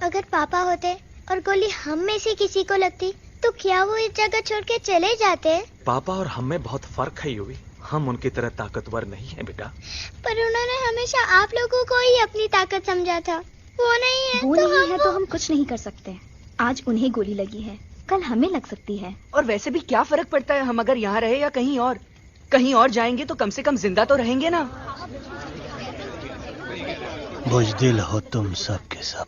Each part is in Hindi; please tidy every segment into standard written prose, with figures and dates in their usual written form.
अगर पापा होते और गोली हम में से किसी को लगती तो क्या वो इस जगह छोड़ के चले जाते? पापा और हम में बहुत फर्क है यूवी। हम उनकी तरह ताकतवर नहीं है बेटा। पर उन्होंने हमेशा आप लोगों को ही अपनी ताकत समझा था। वो नहीं है वो तो नहीं है तो हम कुछ नहीं कर सकते। आज उन्हें गोली लगी है, कल हमें लग सकती है। और वैसे भी क्या फर्क पड़ता है हम अगर यहाँ रहे या कहीं और? कहीं और जाएंगे तो कम से कम जिंदा तो रहेंगे ना। बुजदिल हो तुम सब के सब,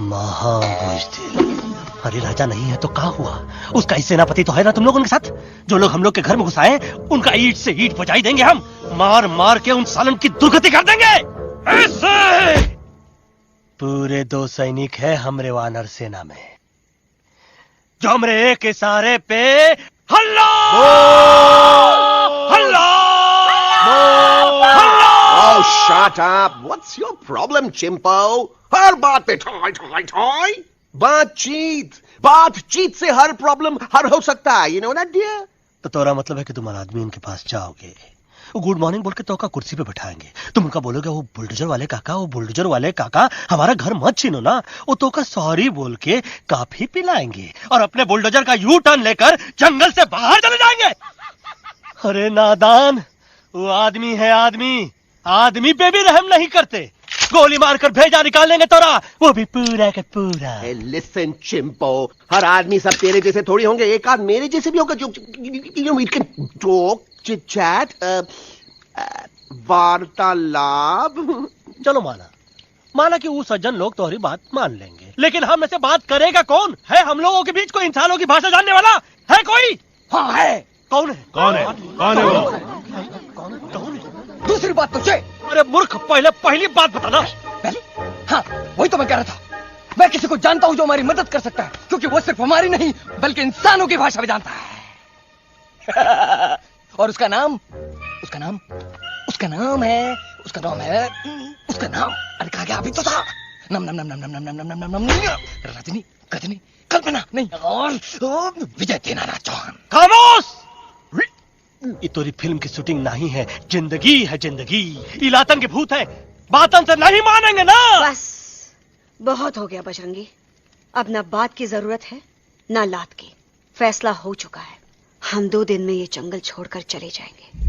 महाबुजदिल। अरे राजा नहीं है तो क्या हुआ? उसका ही सेनापति तो है ना तुम लोग उनके साथ। जो लोग हम लोग के घर में घुसाए उनका ईंट से ईंट बजाई देंगे हम। मार मार के उन सालन की दुर्गति कर देंगे। ऐसे पूरे 2 सैनिक है हमरे वानर सेना में जो हमरे एक इशारे पे हल्ला हल्ला हल्ला। Oh, shut up! What's your problem, Chimpo? हर बात पे ठोय ठोय ठोय। बातचीत से हर प्रॉब्लम हल हो सकता है। You know that, dear? तो तोरा मतलब है कि तुम आदमी इनके पास जाओगे, वो गुड मॉर्निंग बोल के तो का कुर्सी पे बैठाएंगे। तुम उनका बोलोगे वो बुलडोजर वाले काका हमारा घर मत छीनो ना। वो तो का सॉरी बोल के काफी पिलाएंगे और अपने बुलडोजर का यू टर्न लेकर जंगल से बाहर चले जाएंगे। अरे नादान, वो आदमी है आदमी पे भी रहम नहीं करते। गोली मारकर भेजा निकाल लेंगे तोरा, वो भी पूरा का पूरा। Hey, listen, Chimpo. हर आदमी सब तेरे जैसे थोड़ी होंगे। एक आध मेरे जैसे भी होगा जो we can talk, chit chat, वार्तालाप। चलो माना कि वो सज्जन लोग तुम्हारी बात मान लेंगे, लेकिन हम ऐसे बात करेगा कौन? है हम लोगों के बीच कोई इंसानों की भाषा जानने वाला है कोई? हाँ है। कौन है? दूसरी बात तो अरे मूर्ख, पहली बात बताना। पहले? हाँ, वही तो मैं कह रहा था। मैं किसी को जानता हूँ जो हमारी मदद कर सकता है, क्योंकि वो सिर्फ हमारी नहीं बल्कि इंसानों की भाषा भी जानता है। और उसका नाम है अरे कहा गया अभी तो था। नम रजनी गजनी कल्पना नहीं और विजय तेनालीराम चौहान। खामोश! ये तोरी फिल्म की शूटिंग नहीं है, जिंदगी है जिंदगी। इलातन के भूत है, बातन से नहीं मानेंगे ना। बस बहुत हो गया बजरंगी। अब ना बात की जरूरत है ना लात की। फैसला हो चुका है। हम 2 दिन में ये जंगल छोड़कर चले जाएंगे।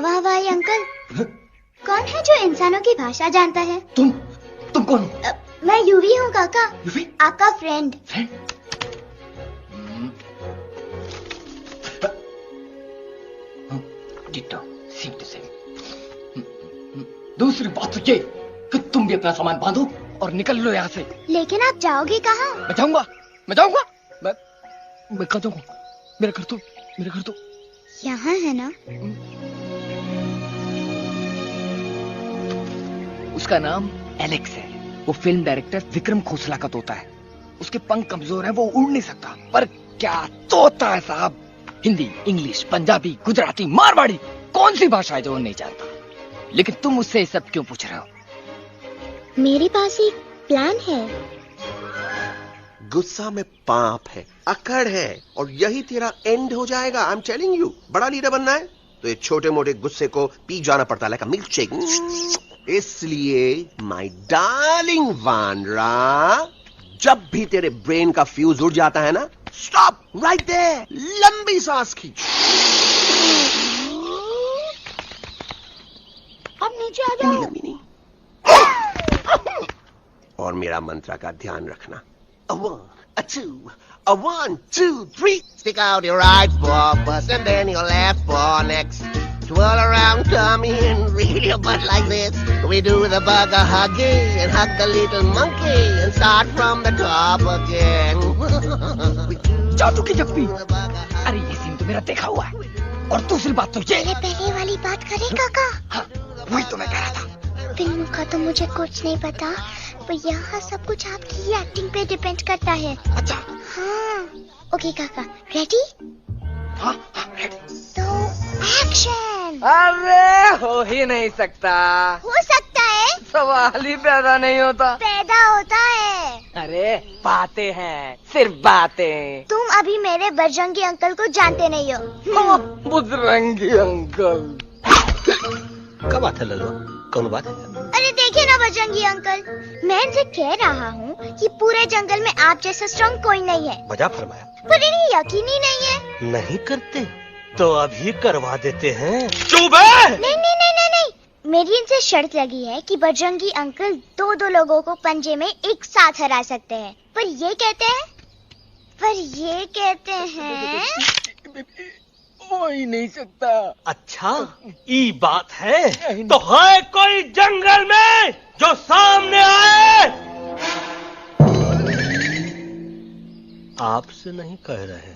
हवाई अंकल, कौन है जो इंसानों की भाषा जानता है? तुम कौन हो? मैं यूवी हूँ काका। यूवी? आपका फ्रेंड। दूसरी बात तो ये कि तुम भी अपना सामान बांधो और निकल लो यहाँ से। लेकिन आप जाओगे कहाँ? मैं जाऊंगा मैं कहाँ जाऊंगा? मेरा घर तो यहाँ है ना? उसका नाम एलेक्स है। वो फिल्म डायरेक्टर विक्रम खोसला का तोता है। उसके पंख कमजोर हैं, वो उड़ नहीं सकता। पर क्या तोता है साहब। हिंदी, इंग्लिश, पंजाबी, गुजराती, मारवाड़ी, कौन सी भाषा है जो वो नहीं जानता? लेकिन तुम उससे सब क्यों पूछ रहे हो? मेरे पास एक प्लान है। गुस्सा में पाप है, अकड़ है और यही तेरा एंड हो जाएगा। आई एम टेलिंग यू। बड़ा लीडर बनना है तो ये छोटे मोटे गुस्से को पी जाना पड़ता है, लाइक अ मिल्क शेक। इसलिए माय डार्लिंग वानरा, जब भी तेरे ब्रेन का फ्यूज उड़ जाता है ना, स्टॉप राइट देयर, लंबी सांस खींच। अब नीचे आ जाओ। लंबी नहीं। और मेरा मंत्र का ध्यान रखना। A 1, a 2, a 1, 2, 3. Stick out your right paw first and then your left paw next. Twirl around, come in, reel your butt like this. We do the bugger huggy and hug the little monkey and start from the top again. जादू की जप्पी। अरे ये सीन तो मेरा देखा हुआ है। और दूसरी बात तो ये। पहले वाली बात करें काका? हाँ, वही तो मैं कह रहा था। फिल्म का तो मुझे कुछ नहीं पता, पर यहाँ सब कुछ आपकी ही एक्टिंग पे डिपेंड करता है। अच्छा, हाँ। ओके काका, रेडी? हाँ हाँ रेडी। तो एक्शन। अरे हो ही नहीं सकता, हो सकता है, सवाल ही पैदा नहीं होता। पैदा होता है। अरे बातें हैं, सिर्फ बातें। तुम अभी मेरे बजरंगी अंकल को जानते नहीं हो। बजरंगी अंकल। क्या बात है लल्लू, कौन बात है? अरे देखिए ना बजरंगी अंकल, मैं इनसे कह रहा हूँ कि पूरे जंगल में आप जैसा स्ट्रॉन्ग कोई नहीं है, मजा फरमाया। पर इन्हें यकीन ही नहीं है। नहीं करते तो अभी करवा देते हैं। चुप है। नहीं नहीं नहीं नहीं नहीं, मेरी इनसे शर्त लगी है कि बजरंगी अंकल दो लोगों को पंजे में एक साथ हरा सकते हैं, पर ये कहते हैं हो ही नहीं सकता। अच्छा ये बात है, तो है कोई जंगल में जो सामने आए? आपसे नहीं कह रहे,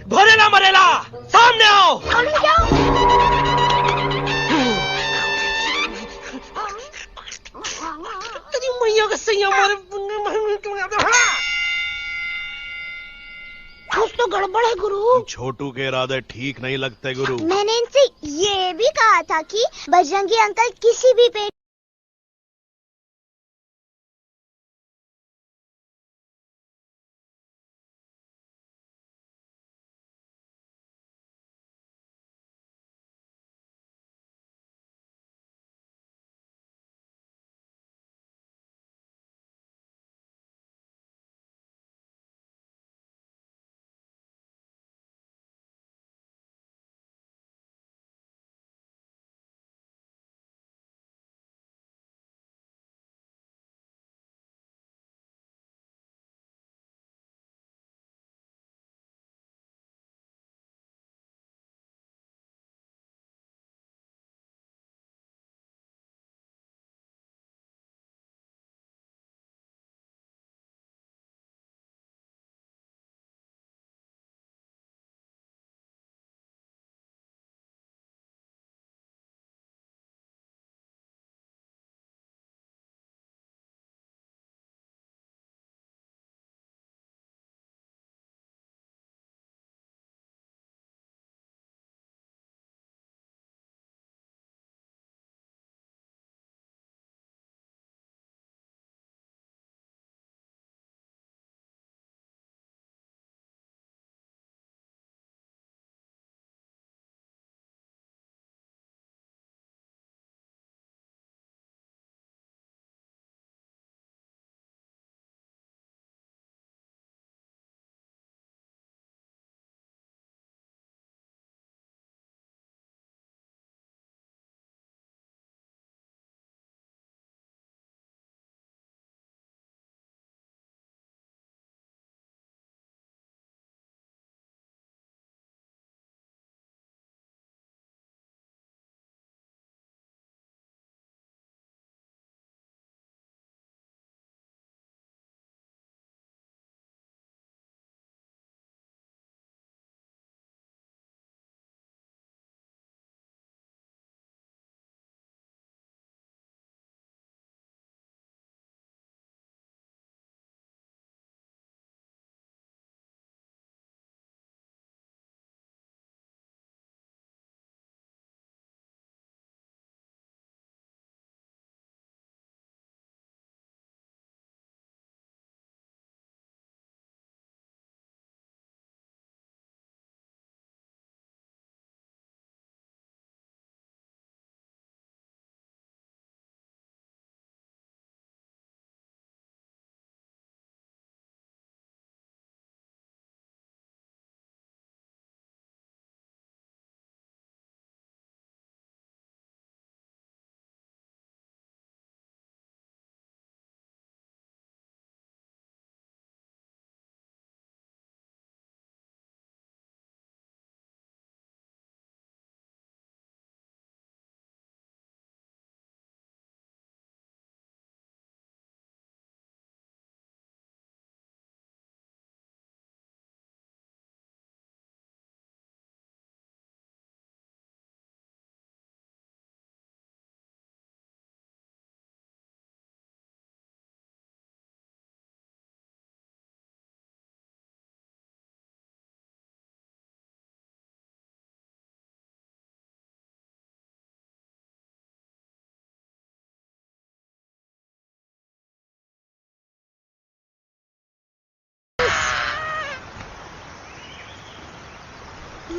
भरेला मरेला सामने आओ। मैया का सैया मारे, कुछ तो गड़बड़ है गुरु। छोटू के इरादे ठीक नहीं लगते गुरु। मैंने इनसे ये भी कहा था कि बजरंगी अंकल किसी भी पेड़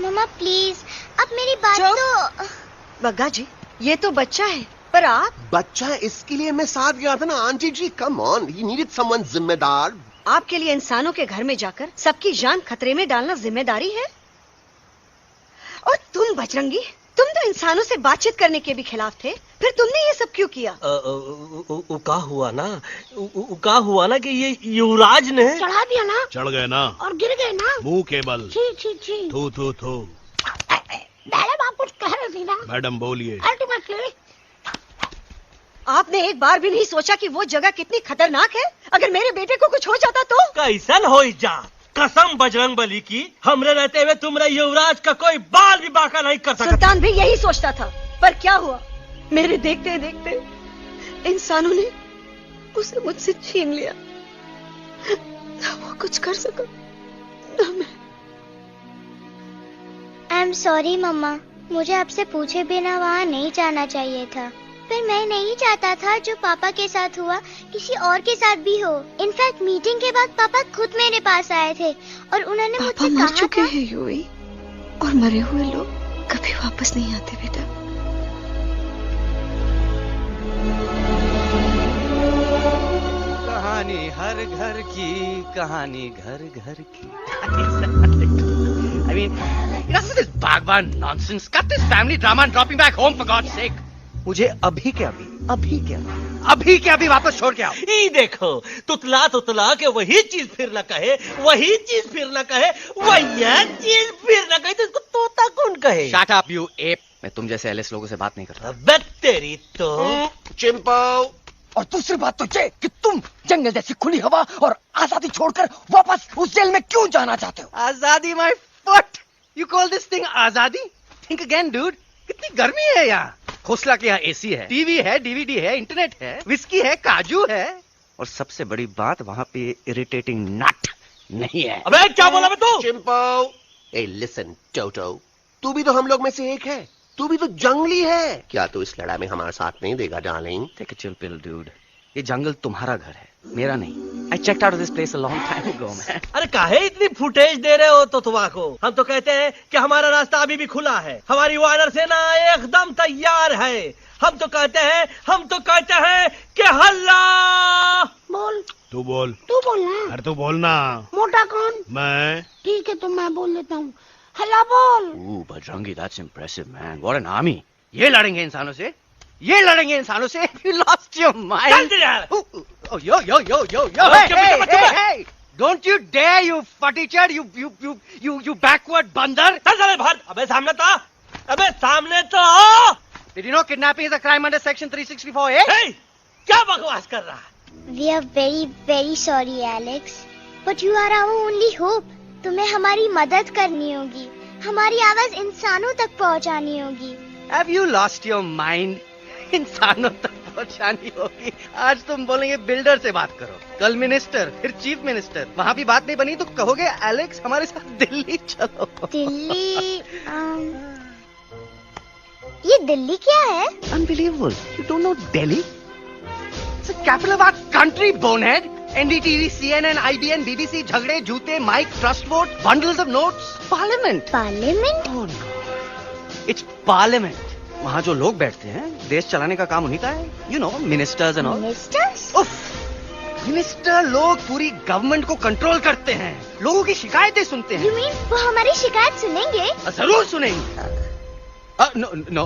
मम्मा प्लीज, अब मेरी बात चुप। तो। बग्गा जी, ये तो बच्चा है, पर आप बच्चा है इसके लिए मैं साथ गया था ना aunty ji. Come on, he needed someone जिम्मेदार। आपके लिए इंसानों के घर में जाकर सबकी जान खतरे में डालना जिम्मेदारी है? और तुम बजरंगी, तुम तो इंसानों से बातचीत करने के भी खिलाफ थे, फिर तुमने ये सब क्यों किया? का हुआ ना कि ये युवराज ने चढ़ा दिया ना चढ़ गए ना और गिर गए ना। मुंह के बल। छी छी छी। थू थू थू। मैडम आप कुछ कह रही थी ना। मैडम बोलिए। अल्टीमेटली आपने एक बार भी नहीं सोचा कि वो जगह कितनी खतरनाक है? अगर मेरे बेटे को कुछ हो जाता तो? कैसन हो जा, कसम बजरंग बली की, हमरे रहते हुए तुमरे युवराज का कोई बाल भी बाका नहीं कर सकता। सुल्तान भी यही सोचता था, पर क्या हुआ? मेरे देखते देखते इंसानों ने उसे मुझसे छीन लिया। ना वो कुछ कर सका, ना मैं। आई एम सॉरी मम्मा, मुझे आपसे पूछे बिना वहाँ नहीं जाना चाहिए था। पर मैं नहीं चाहता था जो पापा के साथ हुआ किसी और के साथ भी हो। इनफैक्ट मीटिंग के बाद पापा खुद मेरे पास आए थे और उन्होंने मुझसे कहा मर चुके था। हैं यूवी, और मरे हुए लोग कभी वापस नहीं आते बेटा। कहानी हर घर की, कहानी घर घर की। I mean, enough of this Bhagwan nonsense. Cut this family drama and drop me back home for God's sake. मुझे अभी के अभी वापस छोड़ के आओ। ई देखो, तुतला तुतला के वही चीज फिर न कहे, वही चीज फिर न कहे, वही चीज फिर न कहे, तो इसको तोता कौन कहे? Shut up, you ape. मैं तुम जैसे एलिस लोगों से बात नहीं करता। अबे तेरी तो। चिंपो। और दूसरी बात तो ये कि तुम जंगल जैसी खुली हवा और आजादी छोड़कर वापस उस जेल में क्यों जाना चाहते हो? आजादी my foot. You call this thing आजादी? Think again, dude. कितनी गर्मी है यहाँ। खोसला के यहाँ एसी है, टीवी है, डीवीडी है, इंटरनेट है, विस्की है, काजू है, और सबसे बड़ी बात वहाँ पे इरिटेटिंग नट नहीं है। अबे क्या बोला मैं तू? चिंपो। ए लिसन टोटो, तू भी तो हम लोग में से एक है। तू भी तो जंगली है। क्या तू इस लड़ाई में हमारा साथ नहीं देगा darling? Take a chill pill, dude. ये जंगल तुम्हारा घर है, मेरा नहीं। I checked out of this place a long time ago, man. अरे काहे इतनी फुटेज दे रहे हो तो तुवा को? हम तो कहते हैं कि हमारा रास्ता अभी भी खुला है, हमारी वानर सेना एकदम तैयार है। हम तो कहते हैं कि हल्ला। बोल। तू बोल। तू बोलना। अरे तू बोलना। मोटा कौन? मैं। ठीक है तो मैं बोल लेता हूँ। हल्ला बोल। Ooh, Bajrangi, that's impressive, man. What an army. ये लड़ेंगे इंसानों से? ये लड़ेंगे इंसानों से? You lost your mind. चल यार। Oh, yo. Hey. Don't you dare, you futichard, you backward बंदर. चल चले बाहर। अबे सामने तो आओ। Did you know kidnapping is a crime under section 364A? हे, क्या बकवास कर रहा है? We are very very sorry Alex, but you are our only hope. तुम्हें हमारी मदद करनी होगी, हमारी आवाज इंसानों तक पहुंचानी होगी। Have you lost your mind? इंसानों तक पहुंचानी होगी। आज तुम बोलेंगे बिल्डर से बात करो, कल मिनिस्टर, फिर चीफ मिनिस्टर। वहाँ भी बात नहीं बनी तो कहोगे एलेक्स हमारे साथ दिल्ली चलो। दिल्ली ये दिल्ली क्या है? Unbelievable. You don't know Delhi? It's the capital of our country, bonehead. NDTV, CNN, IBN, BBC, झगड़े, जूते, mic, trust vote, bundles of notes, parliament. Parliament? Oh no. It's parliament. वहाँ जो लोग बैठते हैं, देश चलाने का काम उन्हीं का है। You know, ministers and all. Ministers? उफ! मिनिस्टर लोग पूरी गवर्नमेंट को कंट्रोल करते हैं, लोगों की शिकायतें सुनते हैं। You mean वो हमारी शिकायत सुनेंगे? जरूर सुनेंगे। No.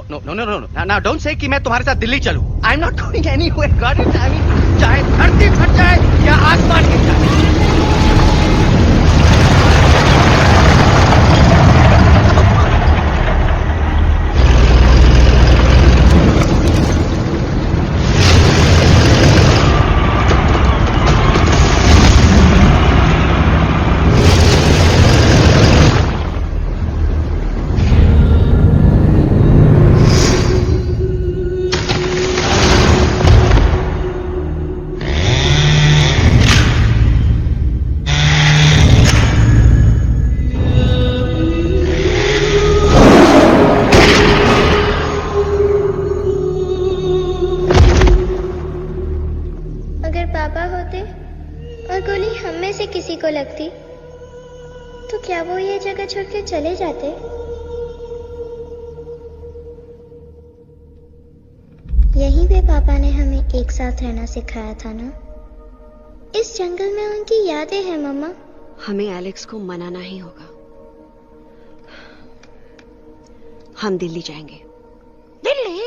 Now don't say कि मैं तुम्हारे साथ दिल्ली चलूं. I'm not going anywhere. Got it? I mean, चाहे धरती फट जाए या आसमान गिर जाए। किसी को लगती तो क्या वो ये जगह छोड़ के चले जाते? यहीं पे पापा ने हमें एक साथ रहना सिखाया था ना। इस जंगल में उनकी यादें हैं मम्मा। हमें एलेक्स को मनाना ही होगा। हम दिल्ली जाएंगे। दिल्ली?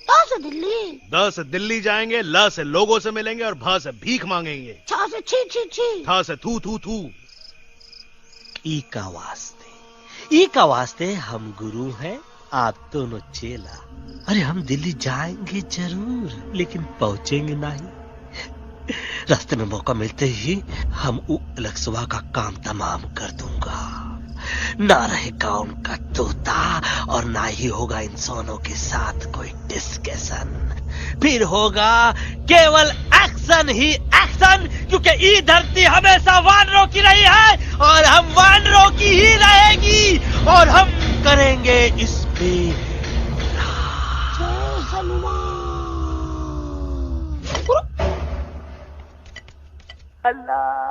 कहाँ से दिल्ली? द से दिल्ली जाएंगे, ल से लोगों से मिलेंगे और भ से भीख मांगेंगे। छ से छी छी छी। थ से थू थू थू। ई का वास्ते हम गुरु हैं, आप दोनों चेला। अरे हम दिल्ली जाएंगे जरूर, लेकिन पहुंचेंगे नहीं। रास्ते में मौका मिलते ही हम अलक्सवा का काम तमाम कर दूंगा। ना रहेगा उनका तोता और ना ही होगा इंसानों के साथ कोई डिस्कशन। फिर होगा केवल एक्शन ही एक्शन, क्योंकि ये धरती हमेशा वानरों की रही है और हम वानरों की ही रहेगी और हम करेंगे इस पे जय हनुमान। अल्लाह।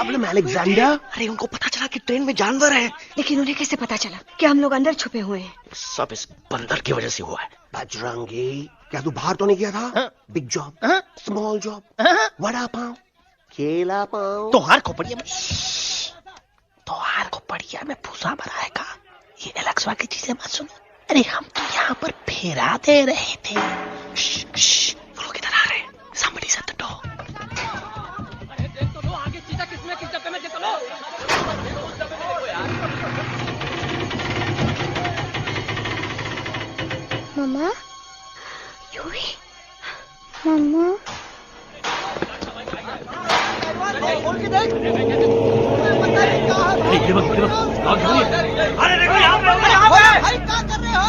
Problem Alexander? अरे उनको पता चला कि ट्रेन में जानवर है। लेकिन उन्हें कैसे पता चला कि हम लोग अंदर छुपे हुए हैं? सब इस बंदर की वजह से हुआ है। बजरंगी, क्या तू बाहर तो नहीं गया था? Big job, small job, vada pav, केला पाव। तोहार खोपड़िया में भूसा भराएगा। ये एलेक्सा की चीजें मत सुनो। अरे हम तो यहाँ पर फेरा दे रहे थे। वो लोग इधर आ रहे हैं। Somebody's at the door. Mama, Yuvi, mama. अरे देखो यहाँ पे भाई क्या कर रहे हो?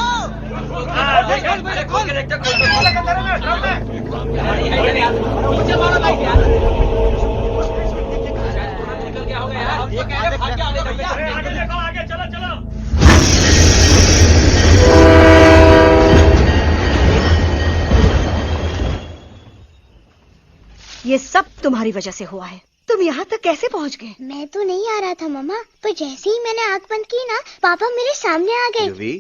ये सब तुम्हारी वजह से हुआ है। तुम यहाँ तक कैसे पहुँच गए? मैं तो नहीं आ रहा था मम्मा, पर जैसे ही मैंने आंख बंद की ना, पापा मेरे सामने आ गए। यूवी,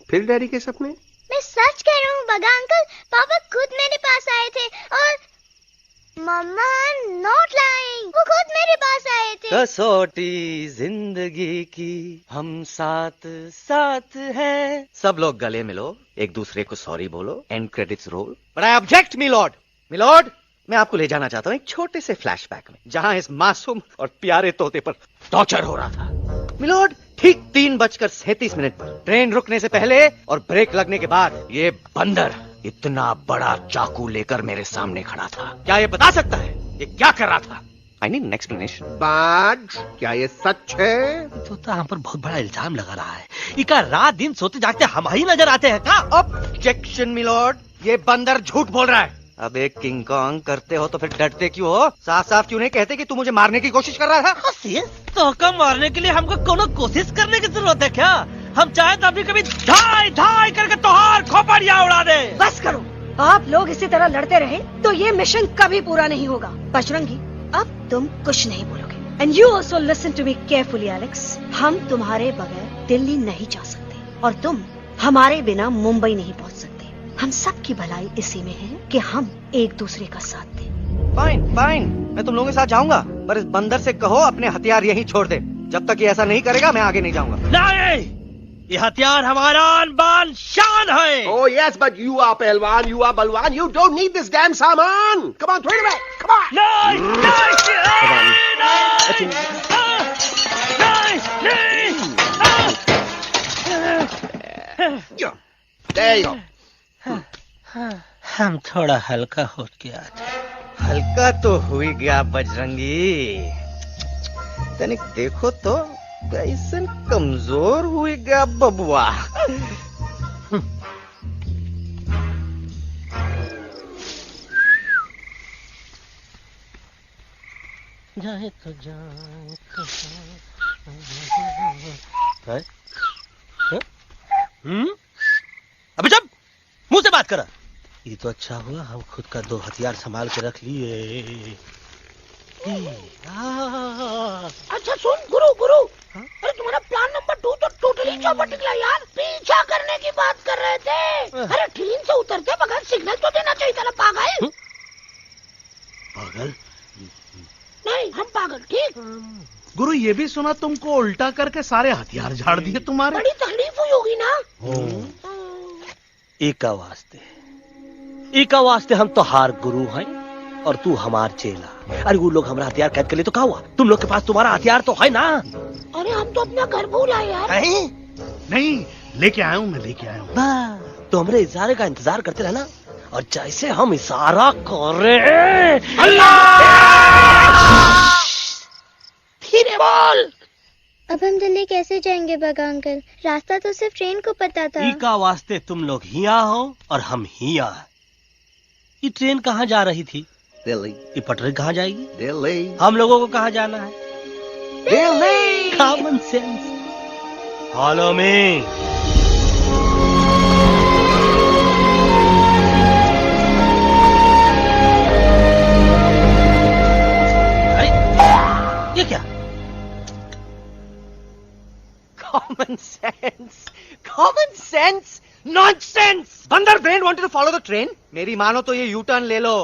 फिर डैडी के सपने? मैं सच कह रहा हूँ बगा अंकल, पापा खुद मेरे पास आए थे और मम्मा नॉट लाइंग, वो खुद मेरे पास आए थे। कसौटी जिंदगी की हम साथ साथ हैं। सब लोग गले मिलो, एक दूसरे को सॉरी बोलो, and credits roll. But I object milord. Milord, मैं आपको ले जाना चाहता हूँ एक छोटे से फ्लैशबैक में, जहां इस मासूम और प्यारे तोते पर टॉर्चर हो रहा था। मिलॉर्ड, ठीक 3:37 पर ट्रेन रुकने से पहले और ब्रेक लगने के बाद ये बंदर इतना बड़ा चाकू लेकर मेरे सामने खड़ा था। क्या ये बता सकता है ये क्या कर रहा था? I need an explanation. बाज, क्या ये सच है? तो हम पर बहुत बड़ा इल्जाम लगा रहा है। इका रात दिन सोते जागते हम ही नजर आते हैं का? ऑब्जेक्शन मिलॉर्ड, ये बंदर झूठ बोल रहा है। अब एक किंग कॉन्ग करते हो तो फिर डरते क्यों हो? साफ साफ क्यों नहीं कहते कि तू मुझे मारने की कोशिश कर रहा था? तो कम मारने के लिए हमको कोनो कोशिश करने की जरूरत है क्या? हम चाहे तो अभी कभी धाई धाई करके तोहार खोपड़िया उड़ा दे। बस करो, आप लोग इसी तरह लड़ते रहे तो ये मिशन कभी पूरा नहीं होगा। बजरंगी, अब तुम कुछ नहीं बोलोगे। And you also listen to me carefully Alex. हम तुम्हारे बगैर दिल्ली नहीं जा सकते और तुम हमारे बिना मुंबई नहीं पहुंच सकते। हम सब की भलाई इसी में है कि हम एक दूसरे का साथ दें। फाइन फाइन, मैं तुम लोगों के साथ जाऊंगा, पर इस बंदर से कहो अपने हथियार यहीं छोड़ दे। जब तक ये ऐसा नहीं करेगा मैं आगे नहीं जाऊंगा। नहीं, ये हथियार हमारा आन-बान शान है। Oh yes, but you are पहलवान, you are बलवान, you don't need this damn सामान. Come on, throw it away. Come on. There you go. हम थोड़ा हल्का हो गया था। हल्का तो हुई गया बजरंगी, तनिक देखो तो कैसन कमजोर हुई गया बबुआ। जाए तो जाए अबे जब मुंह से बात करा। ये तो अच्छा हुआ हम खुद का 2 हथियार संभाल के रख लिए। अच्छा सुन गुरु, अरे तुम्हारा प्लान नंबर 2 तो टोटली चौपट निकला यार। पीछा करने की बात कर रहे थे। अरे ट्रेन से उतरते बगैर सिग्नल तो देना चाहिए था ना पागल। पागल नहीं, हम पागल, ठीक। गुरु, ये भी सुना तुमको उल्टा करके सारे हथियार झाड़ दिए तुम्हारे। बड़ी तकलीफ हुई होगी ना। एका वास्ते हम तो हार गुरु हैं और तू हमार चेला। अरे वो लोग हमारा हथियार कैद कर ले तो क्या हुआ? तुम लोग के पास तुम्हारा हथियार तो है ना। अरे हम तो अपना घर भूल आए यार। नहीं, लेके आया हूँ, मैं लेके आया हूँ। तो हमारे इशारे का इंतजार करते रहना और जैसे हम इशारा कर रहे अल्लाह धीरे बोल। अब हम दिल्ली कैसे जाएंगे बगा अंकल? रास्ता तो सिर्फ ट्रेन को पता था। इका वास्ते तुम लोग हिया हो और हम हिया। ये ट्रेन कहाँ जा रही थी? दिल्ली। ये पटरी कहाँ जाएगी? दिल्ली। हम लोगों को कहाँ जाना है? Delhi. Common sense. Follow me. ये क्या? Common sense. Common sense. Nonsense. बंदर brain wanted to follow the train. मेरी मानो तो ये यू टर्न ले लो.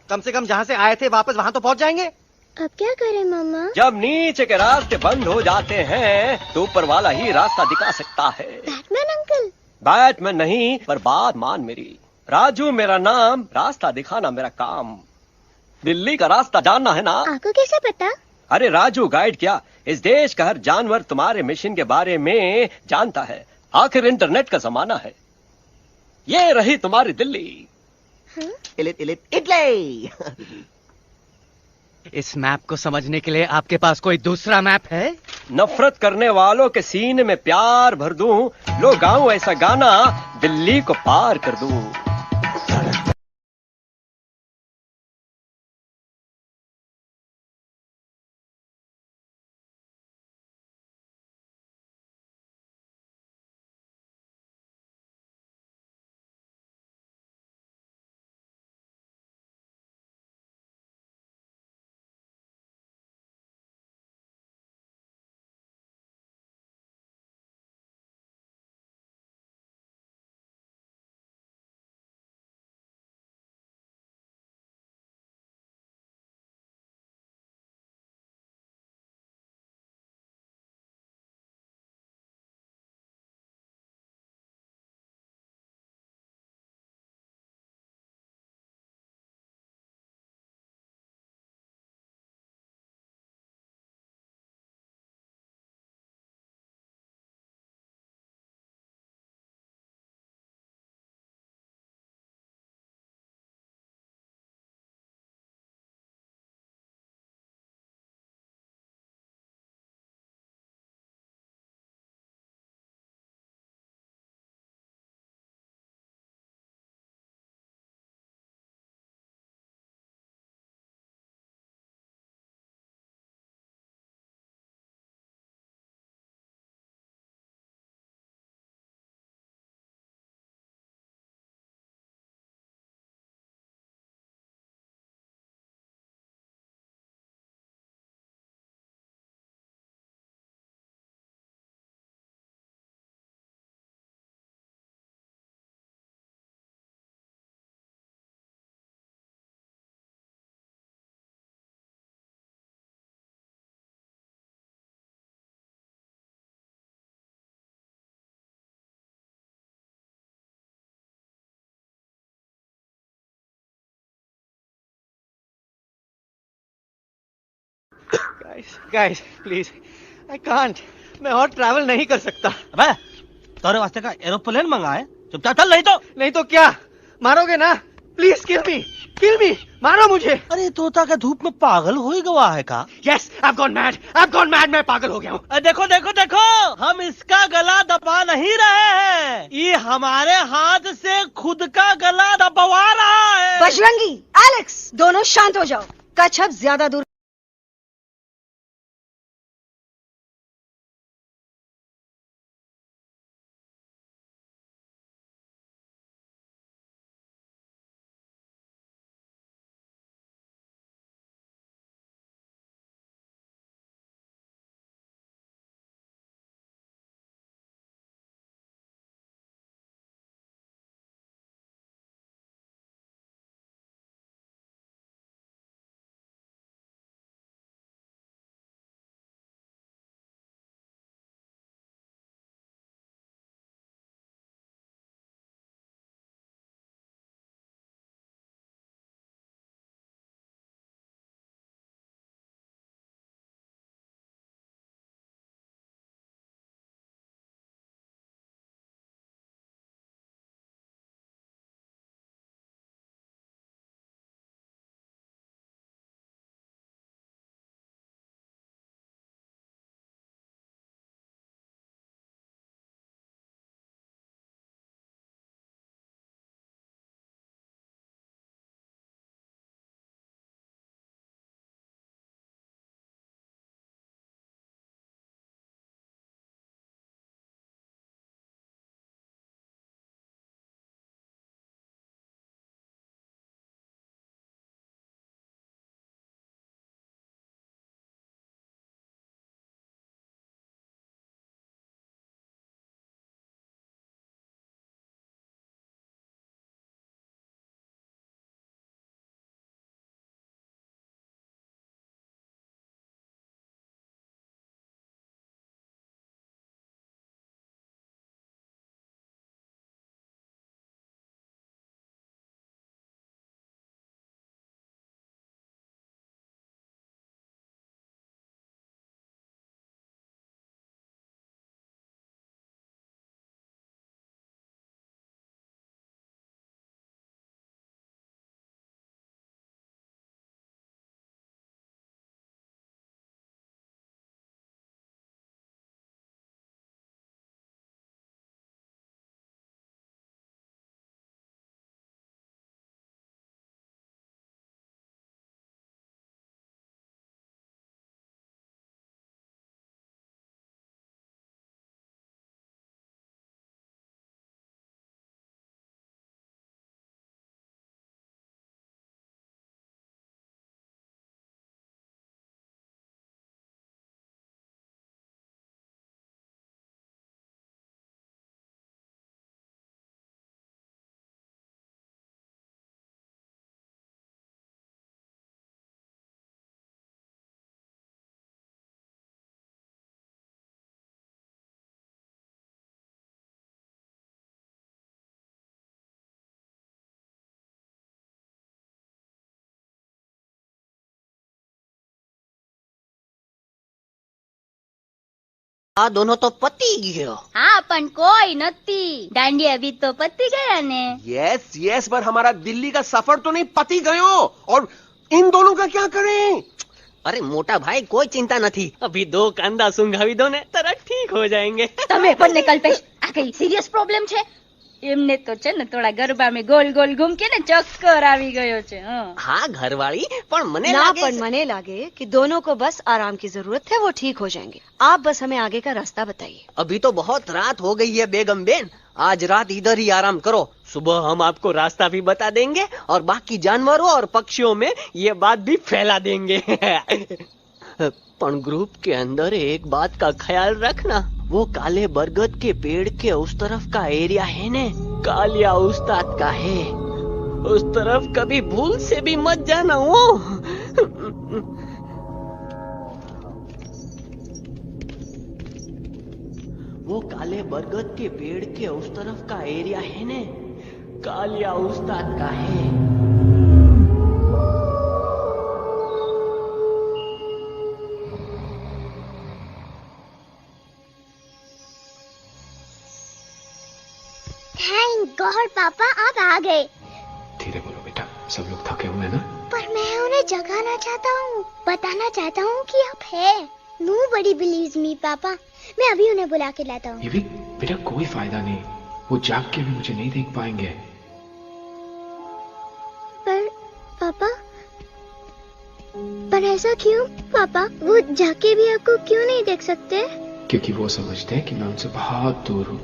कम से कम जहाँ से आए थे वापस वहाँ तो पहुँच जाएंगे. अब क्या करें मामा? जब नीचे के रास्ते बंद हो जाते हैं तो ऊपर वाला ही रास्ता दिखा सकता है. Batman uncle. बैटमैन नहीं, पर बात मान मेरी. राजू मेरा नाम, रास्ता दिखाना मेरा काम. दिल्ली का रास्ता जानना है ना? आपको कैसे पता? अरे राजू गाइड क्या, इस देश का हर जानवर तुम्हारे मिशन के बारे में जानता है. आखिर इंटरनेट का जमाना है. ये रही तुम्हारी दिल्ली. इटली. इस मैप को समझने के लिए आपके पास कोई दूसरा मैप है? नफरत करने वालों के सीने में प्यार भर दूं, लो गाऊं ऐसा गाना, दिल्ली को पार कर दूं. Guys, please, I can't. मैं और ट्रैवल नहीं कर सकता. अबे, तोरे वास्ते का एरोप्लेन मंगाए, चुपचाप चल. नहीं तो क्या मारोगे ना? प्लीज किल मी, मारो मुझे. अरे तोता का धूप में पागल हो ही गवा है का? Yes, I've gone mad. मैं पागल हो गया हूँ. देखो, हम इसका गला दबा नहीं रहे हैं, ये हमारे हाथ से खुद का गला दबवा रहा है. बजरंगी, एलेक्स, दोनों शांत हो जाओ. कच्छ अब ज्यादा दूर આ દોનો તો પતી ગયો. હા પણ કોઈ નથી. દાંડિયા भी तो પતી ગયા ને. यस यस, पर हमारा दिल्ली का सफर तो नहीं पति गयो. और इन दोनों का क्या करें? अरे मोटा भाई कोई चिंता नहीं, अभी 2 कांदा सुंघावी दो ने तरह ठीक हो जाएंगे. તમે પણ ને કલ્પેશ આ કઈ સિરિયસ પ્રોબ્લેમ છે? એમને તો છે ને થોડા ગરબામાં ગોલ ગોલ ઘૂમ કે ને ચક્કર આવી ગયો છે. हाँ घरवाली, पर मने ना लागे पर मने लागे कि दोनों को बस आराम की जरूरत है, वो ठीक हो जाएंगे. आप बस हमें आगे का रास्ता बताइए. अभी तो बहुत रात हो गई है बेगम बेन, आज रात इधर ही आराम करो, सुबह हम आपको रास्ता भी बता देंगे और बाकी जानवरों और पक्षियों में ये बात भी फैला देंगे. पर ग्रुप के अंदर एक बात का ख्याल रखना, वो काले बरगद के पेड़ के उस तरफ का एरिया है ने कालिया उस्ताद का है, उस तरफ कभी भूल से भी मत जाना. वो काले बरगद के पेड़ के उस तरफ का एरिया है ने कालिया उस्ताद का है. थैंक गॉड पापा आप आ गए. धीरे बोलो बेटा, सब लोग थके हुए हैं ना. पर मैं उन्हें जगाना चाहता हूँ, बताना चाहता हूँ कि आप है. Nobody believes me पापा. मैं अभी उन्हें बुला के लाता हूँ. ये भी बेटा कोई फायदा नहीं, वो जाग के भी मुझे नहीं देख पाएंगे. पर पापा, पर ऐसा क्यों पापा? वो जाके भी आपको क्यों नहीं देख सकते? क्योंकि वो समझते हैं कि मैं उनसे बहुत दूर हूँ.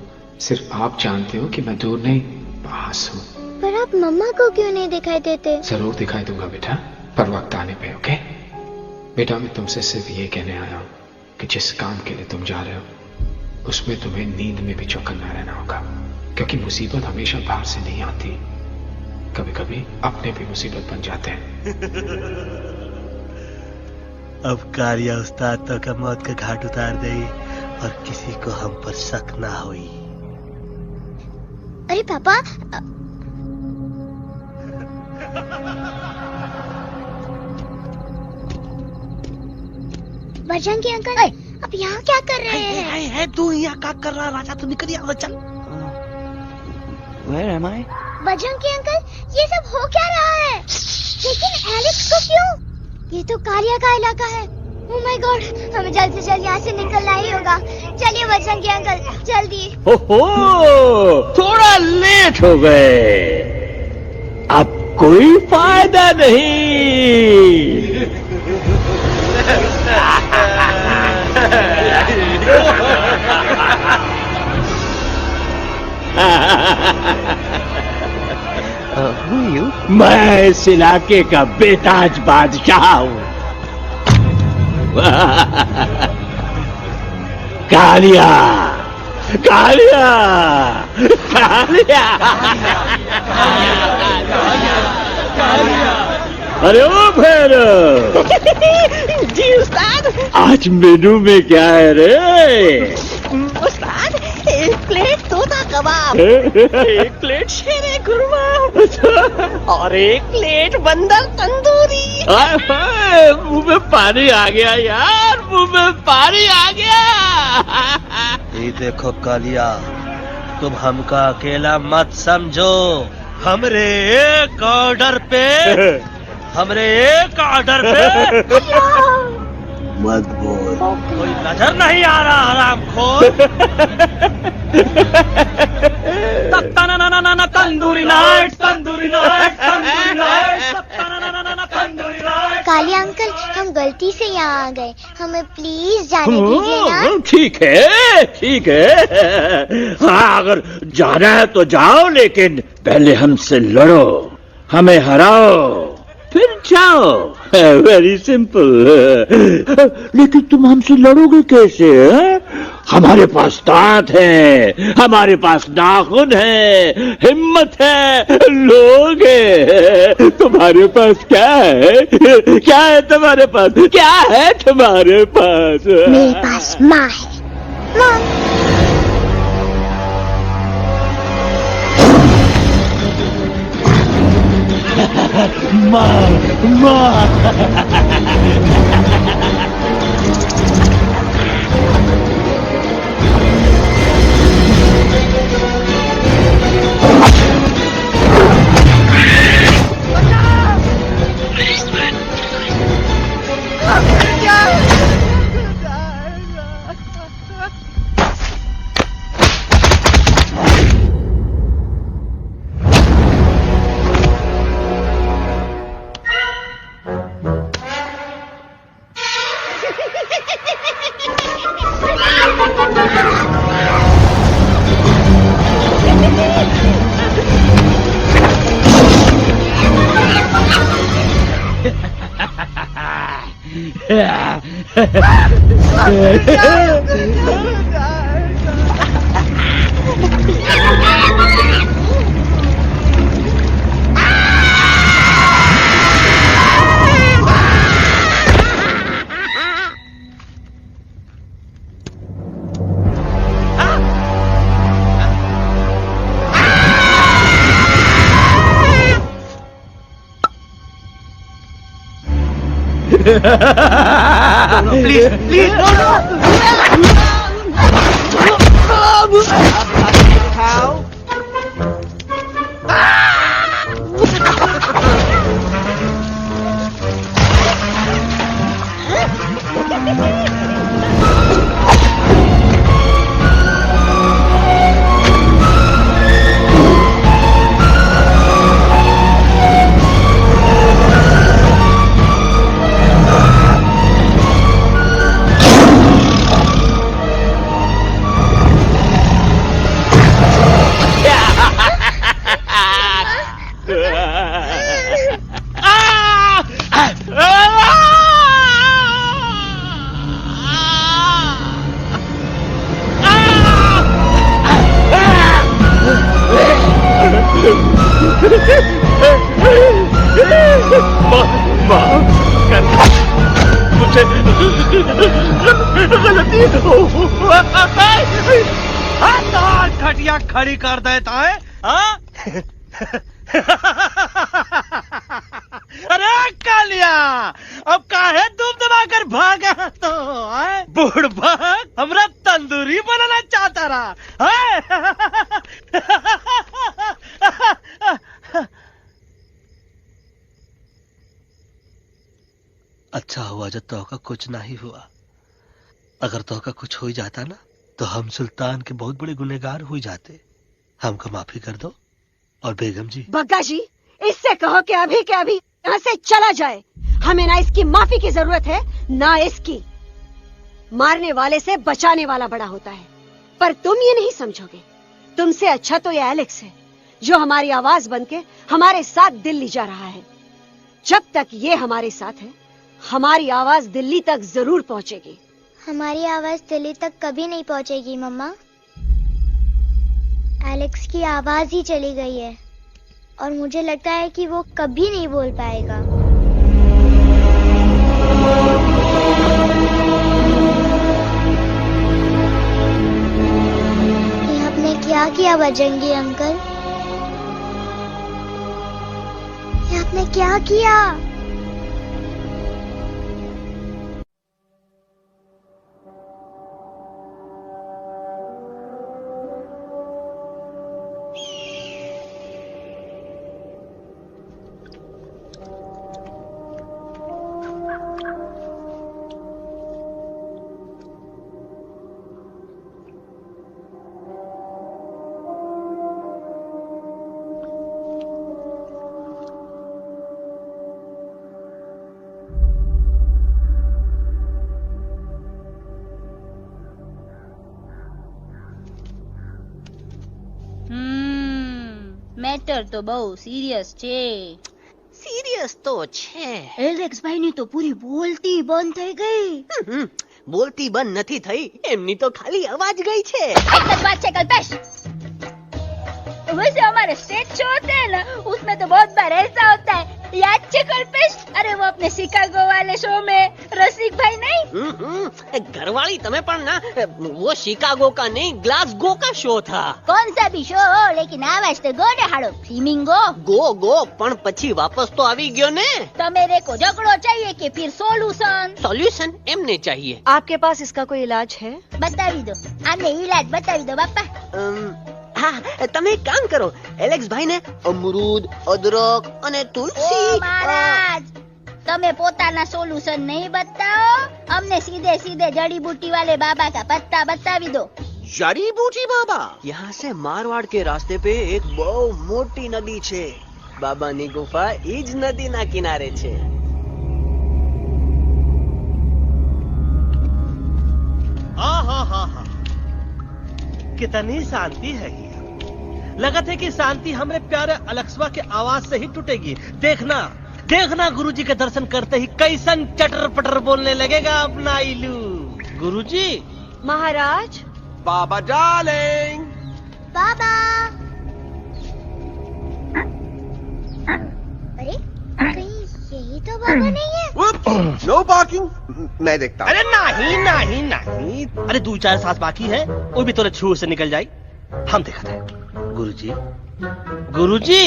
सिर्फ आप जानते हो कि मैं दूर नहीं, पास हूँ. पर आप मम्मा को क्यों नहीं दिखाई देते? जरूर दिखाई दूंगा बेटा, पर वक्त आने पे. ओके बेटा, मैं तुमसे सिर्फ ये कहने आया हूँ कि जिस काम के लिए तुम जा रहे हो उसमें तुम्हें नींद में भी चौकन्ना रहना होगा, क्योंकि मुसीबत हमेशा बाहर से नहीं आती, कभी कभी अपने भी मुसीबत बन जाते हैं. अब कालिया उस्ताद तो का मौत का घाट उतार दे और किसी को हम पर शक ना हुई. अरे पापा, बजरंगी अंकल, अब यहाँ क्या कर रहे हैं? है तू यहाँ क्या कर रहा? राजा तू निकल यहाँ, चल. Where am I? Bajrangi uncle, ये सब हो क्या रहा है? लेकिन एलेक्स को क्यों? ये तो कालिया का इलाका है. ओह माय गॉड, हमें जल्द से जल्द यहाँ से निकलना ही होगा. चलिए बजरंगी अंकल, जल्दी. ओहो, थोड़ा लेट हो गए, अब कोई फायदा नहीं. मैं इस इलाके का बेताज बादशाह हूँ. कालिया, कालिया, कालिया. अरे ओ भैरव. जी उस्ताद. आज मेनू में क्या है रे? उस्ताद, 1 प्लेट तोता कबाब, 1 प्लेट शेरे खुरमा और 1 प्लेट बंदर तंदूरी. मुंह में पानी आ गया यार, मुंह में पानी आ गया. ये देखो कालिया, तुम हमका अकेला मत समझो. हमरे एक ऑर्डर पे मत बोल, कोई नजर नहीं आ रहा हरामखोर. Tandoori night, tandoori night, tandoori night, tandoori night. Kaliya uncle, हम गलती से यहाँ आ गए, हमें प्लीज जाने दीजिए ना. ठीक है, ठीक है. हाँ, अगर जाना है तो जाओ, लेकिन पहले हमसे लड़ो, हमें हराओ, फिर जाओ. Very simple. लेकिन तुम हमसे लड़ोगे कैसे? है? हमारे पास दांत है, हमारे पास नाखून है, हिम्मत है, लोग है. तुम्हारे पास क्या है? क्या है तुम्हारे पास? क्या है तुम्हारे पास? मेरे पास माँ है. माँ, माँ. प्लीज प्लीज खाओ। गलती घटिया खड़ी कर देता है हाँ? अरे कालिया अब काहे तुम दबाकर भागा तो बुढ़बा हमरा तंदूरी बनाना चाहता रहा अच्छा हुआ जब तोहका कुछ नहीं हुआ। अगर तोहका कुछ हो जाता ना तो हम सुल्तान के बहुत बड़े गुनहगार हो जाते। हमको माफी कर दो। और बेगम जी, बग्गा जी, इससे कहो कि अभी के अभी यहाँ से चला जाए। हमें ना इसकी माफी की जरूरत है ना इसकी। मारने वाले से बचाने वाला बड़ा होता है, पर तुम ये नहीं समझोगे। तुमसे अच्छा तो ये एलेक्स है जो हमारी आवाज बनके हमारे साथ दिल्ली जा रहा है। जब तक ये हमारे साथ है हमारी आवाज दिल्ली तक जरूर पहुंचेगी। हमारी आवाज दिल्ली तक कभी नहीं पहुंचेगी मम्मा। एलेक्स की आवाज ही चली गई है और मुझे लगता है कि वो कभी नहीं बोल पाएगा। ये आपने क्या किया बजरंगी अंकल? ये आपने क्या किया? મેટર તો બહુ સિરિયસ છે। सीरियस तो छे। એલેક્સ ભાઈ ની તો પૂરી બોલતી બંધ થઈ ગઈ। बोलती बंद નથી થઈ, એમની તો ખાલી અવાજ ગઈ છે। एक बात है कल्पेश, वैसे हमारे स्टेज शो होते हैं ना उसमें तो बहुत बार ऐसा होता है, याद है कल्पेश? अरे वो अपने शिकागो वाले शो में रसिक भाई नहीं? घरवाली तमें पण ना, वो शिकागो का नहीं ग्लासगो का शो था। कौन सा भी शो हो लेकिन आवाज तो गो ने हाड़ो फ्लेमिंगो गो पण પછી વાપસ તો આવી ગયો ને। तो मेरे को झगड़ो चाहिए कि फिर सॉल्यूशन एमने चाहिए। आपके पास इसका कोई इलाज है? बतावी दो, आने इलाज बतावी दो बापा। हाँ, તમે એક કામ કરો, એલેક્સ ભાઈ ને અમરૂદ, અદરક અને તુલસી। ओ महाराज, તમે પોતાના સોલ્યુશન नहीं बताओ, हमने सीधे सीधे जड़ी बूटी वाले बाबा का पत्ता बतावी दो। जड़ी बूटी बाबा? यहाँ से मारवाड़ के रास्ते पे एक बहु मोटी नदी छे। बाबा नी गुफा इज नदी ना किनारे छे। कितनी शांति है यहाँ। लगत है कि शांति हमरे प्यारे अलक्सवा के आवाज से ही टूटेगी। देखना देखना गुरुजी के दर्शन करते ही कैसन चटर पटर बोलने लगेगा अपना इलू। गुरुजी। महाराज। बाबा डार्लिंग। बाबा। अरे कहीं यही तो बाबा नहीं है। No parking. मैं देखता हूँ। अरे नहीं नहीं नहीं, अरे 2-4 साल बाकी है, वो भी तोरे छू से निकल जाए। हम देखते हैं। गुरुजी गुरुजी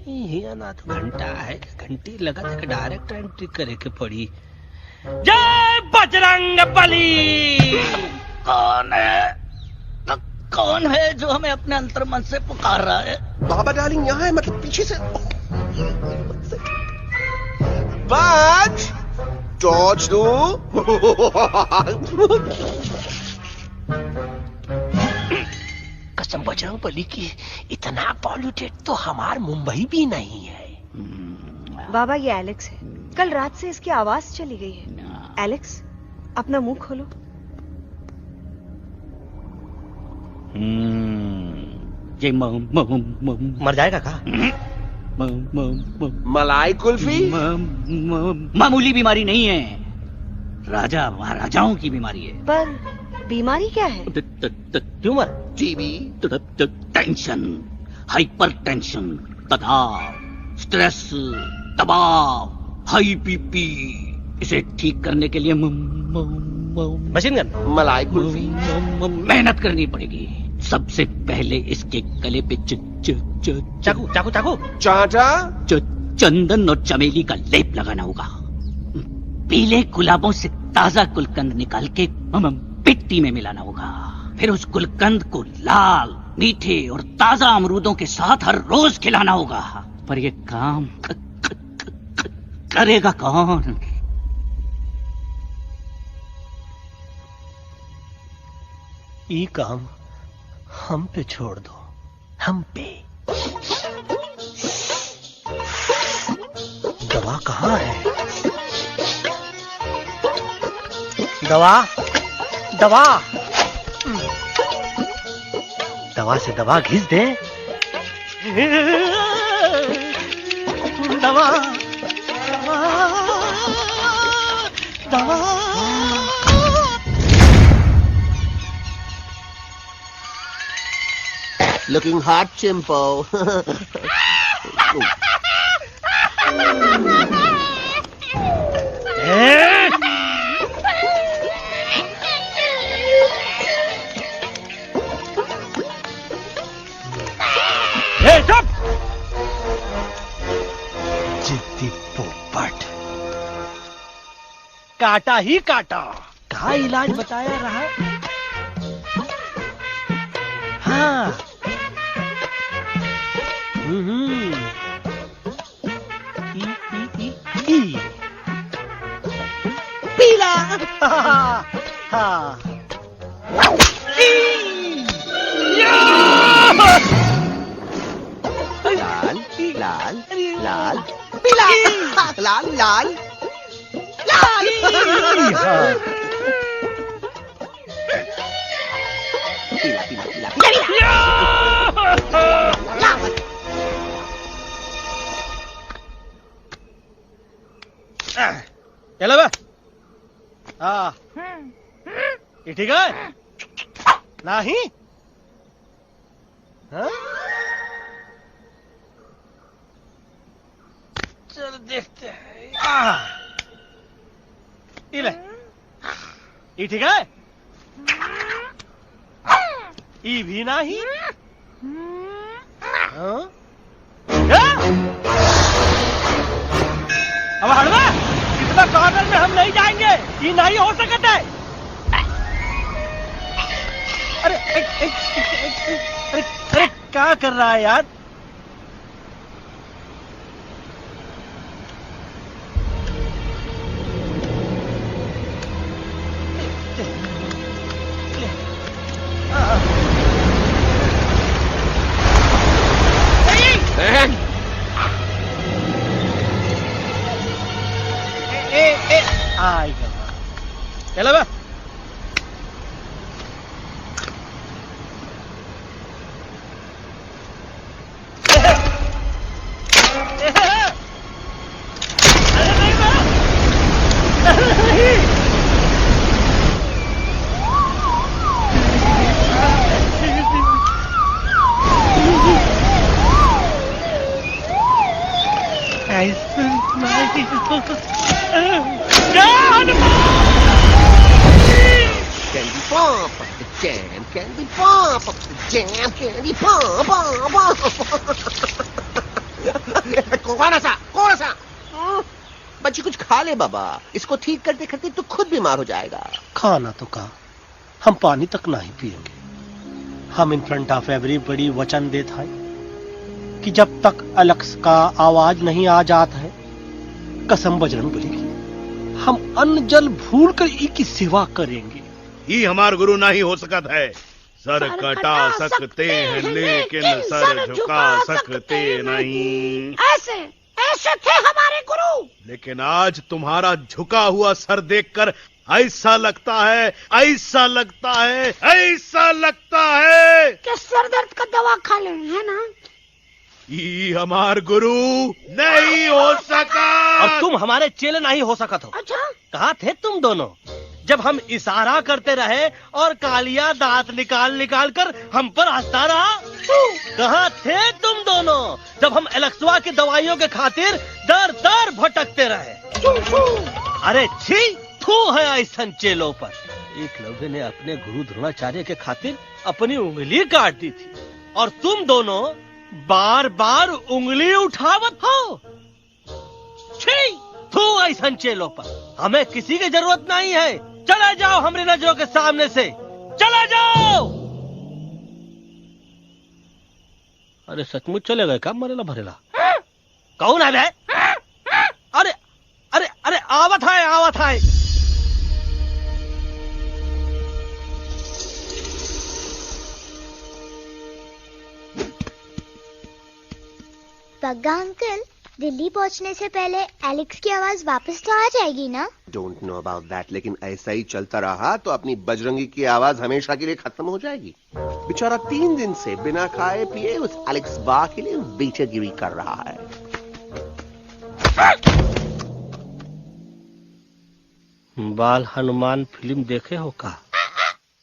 यहाँ ना तो घंटा है, घंटी लगा था, डायरेक्ट एंट्री करे के पड़ी। जय बजरंग बली। कौन है? कौन है जो हमें अपने अंतर्मन से पुकार रहा है? बाबा डार्लिंग यहाँ है, मतलब पीछे से। बच टॉर्च दो। कसम बजरंग बली की, इतना पॉल्यूटेड तो हमार मुंबई भी नहीं है। बाबा ये एलेक्स है, कल रात से इसकी आवाज चली गई है। एलेक्स अपना मुंह खोलो। ये मर जाएगा का? मलाई कुल्फी? मामूली बीमारी नहीं है, राजा महाराजाओं की बीमारी है। पर बीमारी क्या है? Tumour, TB, tension, hyper tension, तनाव, स्ट्रेस, दबाव, हाई बीपी। इसे ठीक करने के लिए मशीन गन, मलाई कुल्फी, मेहनत करनी पड़ेगी। सबसे पहले इसके गले पे चाकू चाकू चाकू चाटा, चंदन और चमेली का लेप लगाना होगा। पीले गुलाबों से ताजा गुलकंद निकाल के मिट्टी में मिलाना होगा। फिर उस गुलकंद को लाल, मीठे और ताजा अमरूदों के साथ हर रोज खिलाना होगा। पर ये काम करेगा कौन? ये काम हम पे छोड़ दो, हम पे। दवा कहाँ है? दवा दवा दवा से दवा घिस दे। दवा दवा दवा। Looking hot, Chimpo. जिद्दी पोपट, काटा ही काटा। कहा इलाज बताया रहा? हाँ। पीला। हाँ। लाल लाल लाल पीला, लाल लाल लाल। पीला पीला पीला पीला। चलो बे। हाँ, ये ठीक है? नहीं? हाँ? चल देखते हैं। ये ले, ये ठीक है? ये भी नहीं? हाँ? अब हड़वा, इतना कॉर्नर में हम नहीं जाएंगे, ये नहीं हो सकता है। अरे अरे अरे क्या कर रहा है यार? आएगा। चलो बे। pop, jam candy pop, jam candy pop, कौन सा? बच्ची कुछ खा ले बाबा, इसको ठीक करते करते तो खुद बीमार हो जाएगा। खाना तो कहा, हम पानी तक नहीं पिएंगे। हम इन फ्रंट ऑफ एवरीबॉडी वचन देता है कि जब तक एलेक्स का आवाज नहीं आ जाता है, कसम बजरंग बली की, हम अन्न जल भूल कर ई की सेवा करेंगे। ये हमार गुरु नहीं हो सकत है। सर कटा सकते हैं लेकिन सर झुका सकते नहीं। ऐसे थे हमारे गुरु। लेकिन आज तुम्हारा झुका हुआ सर देखकर ऐसा लगता है कि सर दर्द का दवा खा ले, है ना? ये हमार गुरु नहीं हो सका। और तुम हमारे चेले नहीं हो सका। अच्छा, कहाँ थे तुम दोनों जब हम इशारा करते रहे और कालिया दांत निकाल कर हम पर हंसता रहा? कहाँ थे तुम दोनों जब हम एलेक्सवा की दवाइयों के खातिर दर दर भटकते रहे? अरे छी, थू है ऐसा चेलों पर। एकलव्य ने अपने गुरु द्रोणाचार्य के खातिर अपनी उंगली काट दी थी और तुम दोनों बार बार उंगली उठावत हो। छी, थू ऐसा चेलों पर। हमें किसी की जरूरत नहीं है। चले जाओ हमारी नजरों के सामने से, चले जाओ। अरे सचमुच चले गए क्या? मरेला भरेला कौन है बे? अरे अरे अरे आवत है। बग्गा अंकल, दिल्ली पहुंचने से पहले एलेक्स की आवाज वापस तो आ जाएगी ना? डोंट नो अबाउट दैट, लेकिन ऐसा ही चलता रहा तो अपनी बजरंगी की आवाज हमेशा के लिए खत्म हो जाएगी। बेचारा 3 दिन से बिना खाए पिए उस एलेक्स बा के लिए बेचैगिरी कर रहा है। बाल हनुमान फिल्म देखे हो का?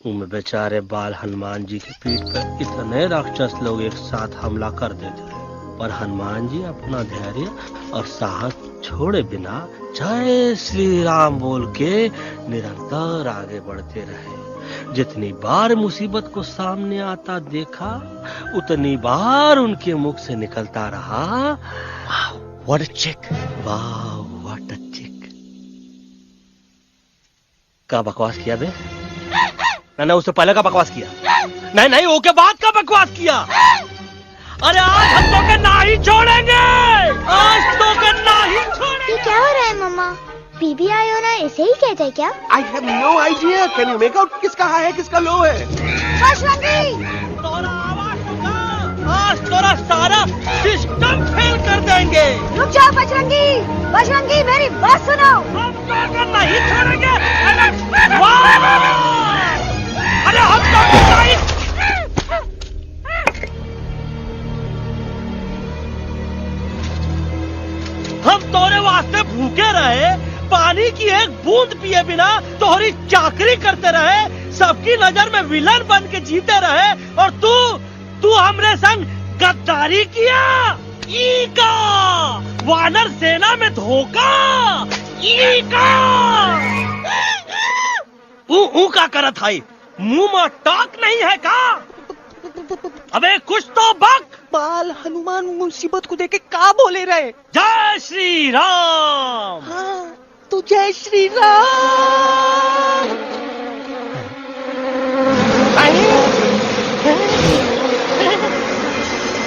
उनमें बेचारे बाल हनुमान जी की पीठ पर इतने राक्षस लोग एक साथ हमला कर देते हैं, पर हनुमान जी अपना धैर्य और साहस छोड़े बिना जय श्री राम बोल के निरंतर आगे बढ़ते रहे। जितनी बार मुसीबत को सामने आता देखा, उतनी बार उनके मुख से निकलता रहा, व्हाट अ चिक, वाह व्हाट अ चिक। क्या बकवास किया बे? मैंने उससे पहले का बकवास किया? नहीं, ओके बाद का बकवास किया। अरे आज हम तो के नहीं छोड़ेंगे, आज तो के नहीं छोड़ेंगे। ये क्या हो रहा है मम्मा? बीबी आई हो ना, ऐसे ही कहते हैं क्या? I have no idea. Can you make out किसका हाई है किसका लो है? तोरा आवाज सुना, आज तोरा सारा सिस्टम फेल कर देंगे। रुक जाओ बजरंगी, मेरी बात सुनो। हम तो के नहीं छोड़ेंगे। अरे हम तो के नहीं। हम तोरे वास्ते भूखे रहे, पानी की एक बूंद पिए बिना तोहरी चाकरी करते रहे, सबकी नजर में विलन बन के जीते रहे, और तू हमरे संग गद्दारी किया। ई का वानर सेना में धोखा, ई का का करत है, मुंह में टाक नहीं है का? अबे कुछ तो बक। बाल हनुमान मुसीबत को देखे का बोले रहे? जय श्री राम। हाँ, तो जय श्री राम।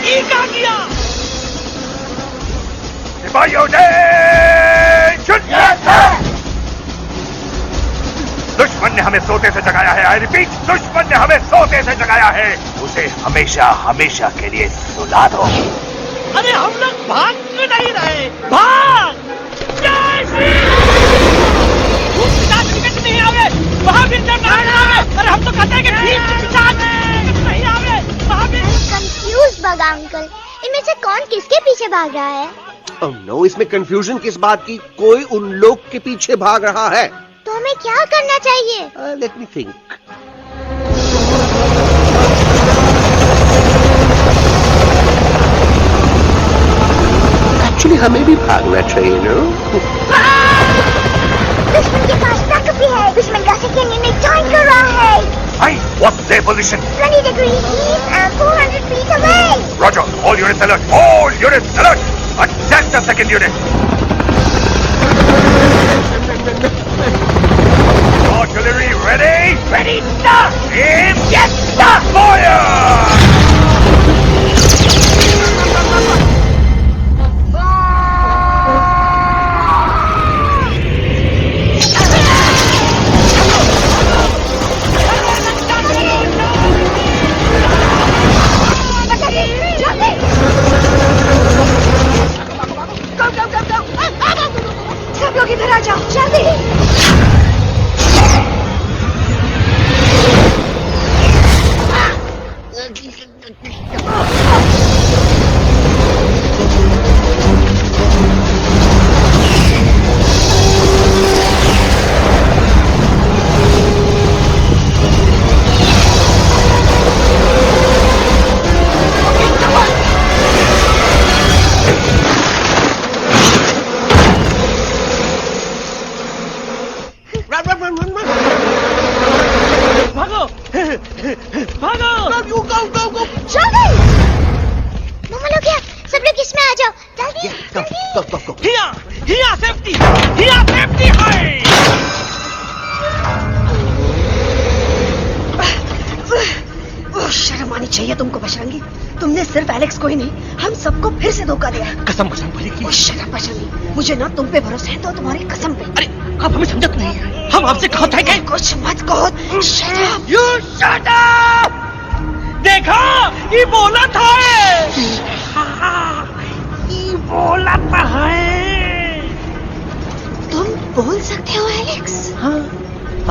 ये क्या किया? सिपाहियों दुश्मन ने हमें सोते से जगाया है। आई रिपीट, दुश्मन ने हमें सोते से जगाया है। उसे हमेशा हमेशा के लिए सुला दो। अरे हम लोग भाग क्यों नहीं रहे? भाग! जय श्री नहीं आवे, महावीर जब नहीं आवे। अरे हम तो कहते हैं कि नहीं आवे, महावीर। कंफ्यूज बग्गा अंकल, इनमें से कौन किसके पीछे भाग रहा है? Oh no, इसमें कंफ्यूजन किस बात की? कोई उन लोग के पीछे भाग रहा है। तो हमें क्या करना चाहिए? Let me think. Actually, हमें भी भागना चाहिए, no? दुश्मन के पास ताकत भी है। दुश्मन का सेकंड में जॉइन कर रहा है। Their position. 20 degrees east and 400 feet away. Roger. All units alert. All units alert. Attack the second unit. Artillery ready? Ready, sir! Aim! Yes, sir! Fire! सब लोग इधर आ जाओ, जल्दी। शर्म आनी चाहिए तुमको बजरंगी। तुमने सिर्फ एलेक्स को ही नहीं, हम सबको फिर से धोखा दिया। कसम बजरंग बली की। शर्म बजरंगी, मुझे ना तुम पे भरोसा है तो तुम्हारी कसम पे। अरे आप हमें समझत नहीं, हम आपसे कहते हैं कि कुछ मत कहो। Shut up! You shut up! देखा, ये बोला था, ये बोला था। तुम बोल सकते हो एलेक्स? हाँ,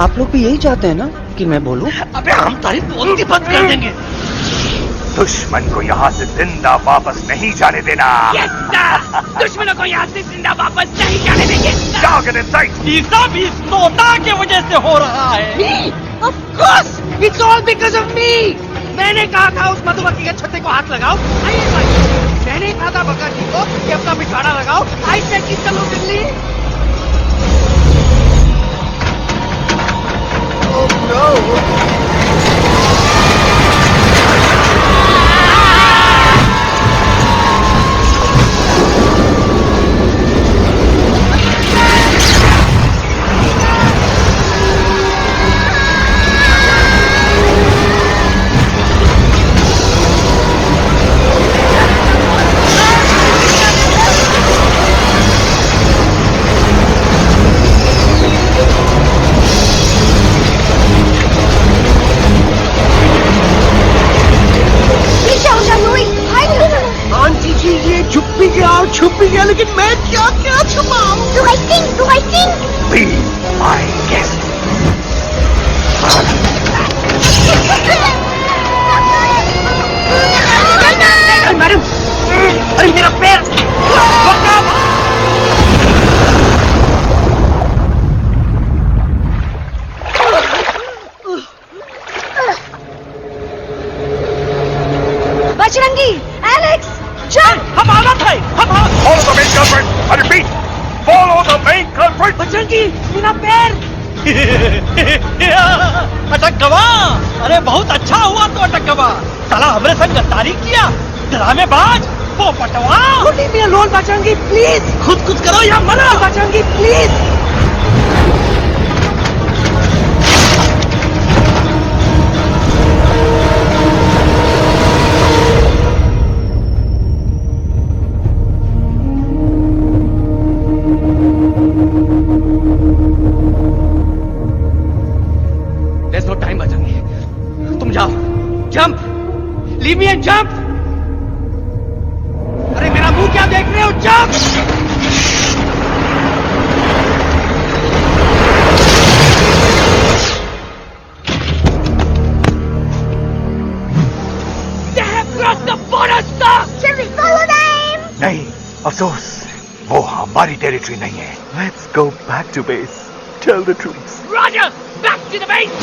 आप लोग भी यही चाहते हैं ना कि मैं बोलूं? अबे हम तारीफ बोलती बंद कर देंगे। दुश्मन को यहाँ से जिंदा वापस नहीं जाने देना। Yes, sir! दुश्मनों को यहाँ से जिंदा वापस नहीं जाने देंगे। Target in sight. ये सब इस तोता की वजह से हो रहा है। Me? Of course! It's all because of me! मैंने कहा था उस मधुमक्खी के छत्ते को हाथ लगाओ। आइए भाई, मैंने कहा था बका जी को कि अपना पिछवाड़ा लगाओ। आई सेड कि चलो दिल्ली। Oh no! छुप भी गया, लेकिन मैं क्या क्या छुपाऊं? Do I sing? Be my guest. Madam, अरे मेरा पैर! बजरंगी, एलेक्स, चल! हम आना था, Follow the main culprit. I repeat, follow the main culprit. Bajrangi, मेरा पैर! अटकवा, अरे बहुत अच्छा हुआ तो अटकवा। साला हमरे संग गद्दारी किया, ड्रामेबाज, पोपटवा। Leave me alone, Bajrangi, please! खुद कुछ करो या मरो। Bajrangi, please! There's no time, Bajrangi. तुम जाओ, jump! Leave me and jump! अरे मेरा मुंह क्या देख रहे हो? Jump! They have crossed the border, sir! Shall we follow them? नहीं, अफसोस, वो हमारी टेरिटरी नहीं है। Let's go back to base. Tell the troops. Roger! Back to the base!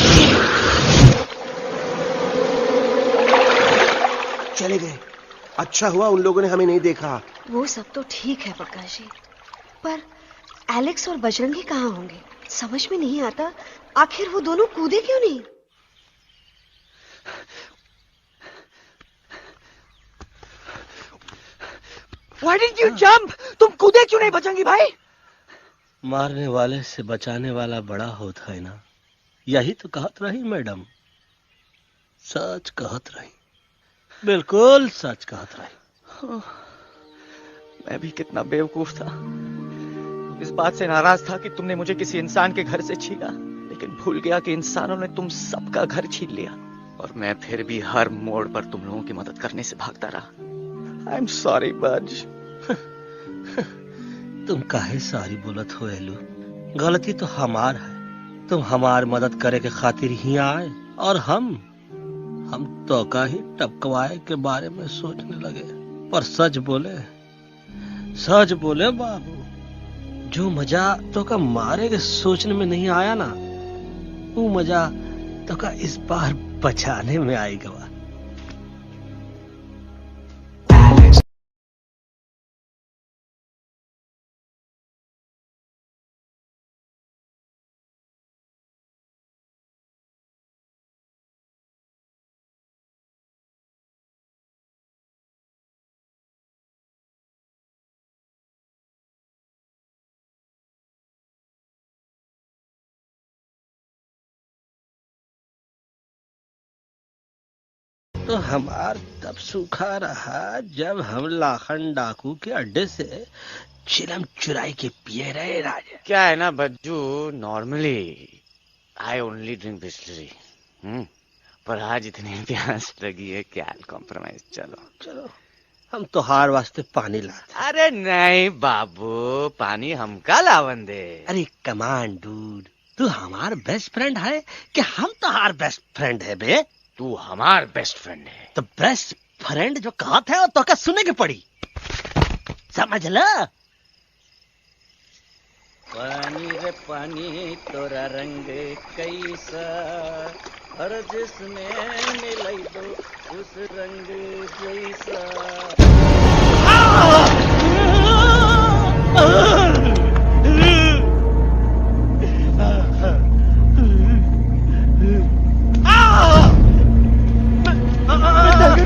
चले गए। अच्छा हुआ उन लोगों ने हमें नहीं देखा। वो सब तो ठीक है प्रकाश जी, पर एलेक्स और बजरंगी कहाँ होंगे? समझ में नहीं आता, आखिर वो दोनों कूदे क्यों नहीं? Why didn't you jump? तुम कूदे क्यों नहीं बचेंगी भाई? मारने वाले से बचाने वाला बड़ा होता है ना, यही तो कहत रही मैडम। सच कहत रही, बिल्कुल सच कहत रही। मैं भी कितना बेवकूफ था। इस बात से नाराज था कि तुमने मुझे किसी इंसान के घर से छीना, लेकिन भूल गया कि इंसानों ने तुम सबका घर छीन लिया और मैं फिर भी हर मोड़ पर तुम लोगों की मदद करने से भागता रहा। आई एम सॉरी बज। तुम काहे सारी बोलत हो एलू? गलती तो हमार है। तुम हमार मदद करे के खातिर ही आए और हम तो का ही टपकवाए के बारे में सोचने लगे। पर सच बोले बाबू, जो मजा तो का मारे के सोचने में नहीं आया ना, वो मजा तो का इस बार बचाने में आएगा। तो हमार तब सूखा रहा जब हम लाखन डाकू के अड्डे से चिलम चुराई के पिए रहे राजा। क्या है ना Bajju, normally I only drink Bisleri, पर आज इतनी प्यास लगी है क्या कॉम्प्रोमाइज। चलो हम तो हार वास्ते पानी लाते। अरे नहीं बाबू, पानी हमका लावन दे। अरे कमान डूड, तू हमार बेस्ट फ्रेंड है कि हम तो हार बेस्ट फ्रेंड है बे? तू हमार बेस्ट फ्रेंड है। तो बेस्ट फ्रेंड जो कहा था तो क्या सुने के पड़ी, समझ ला। पानी रे पानी तोरा रंग कैसा, हर जिसमें मिलाई दो उस रंग जैसा।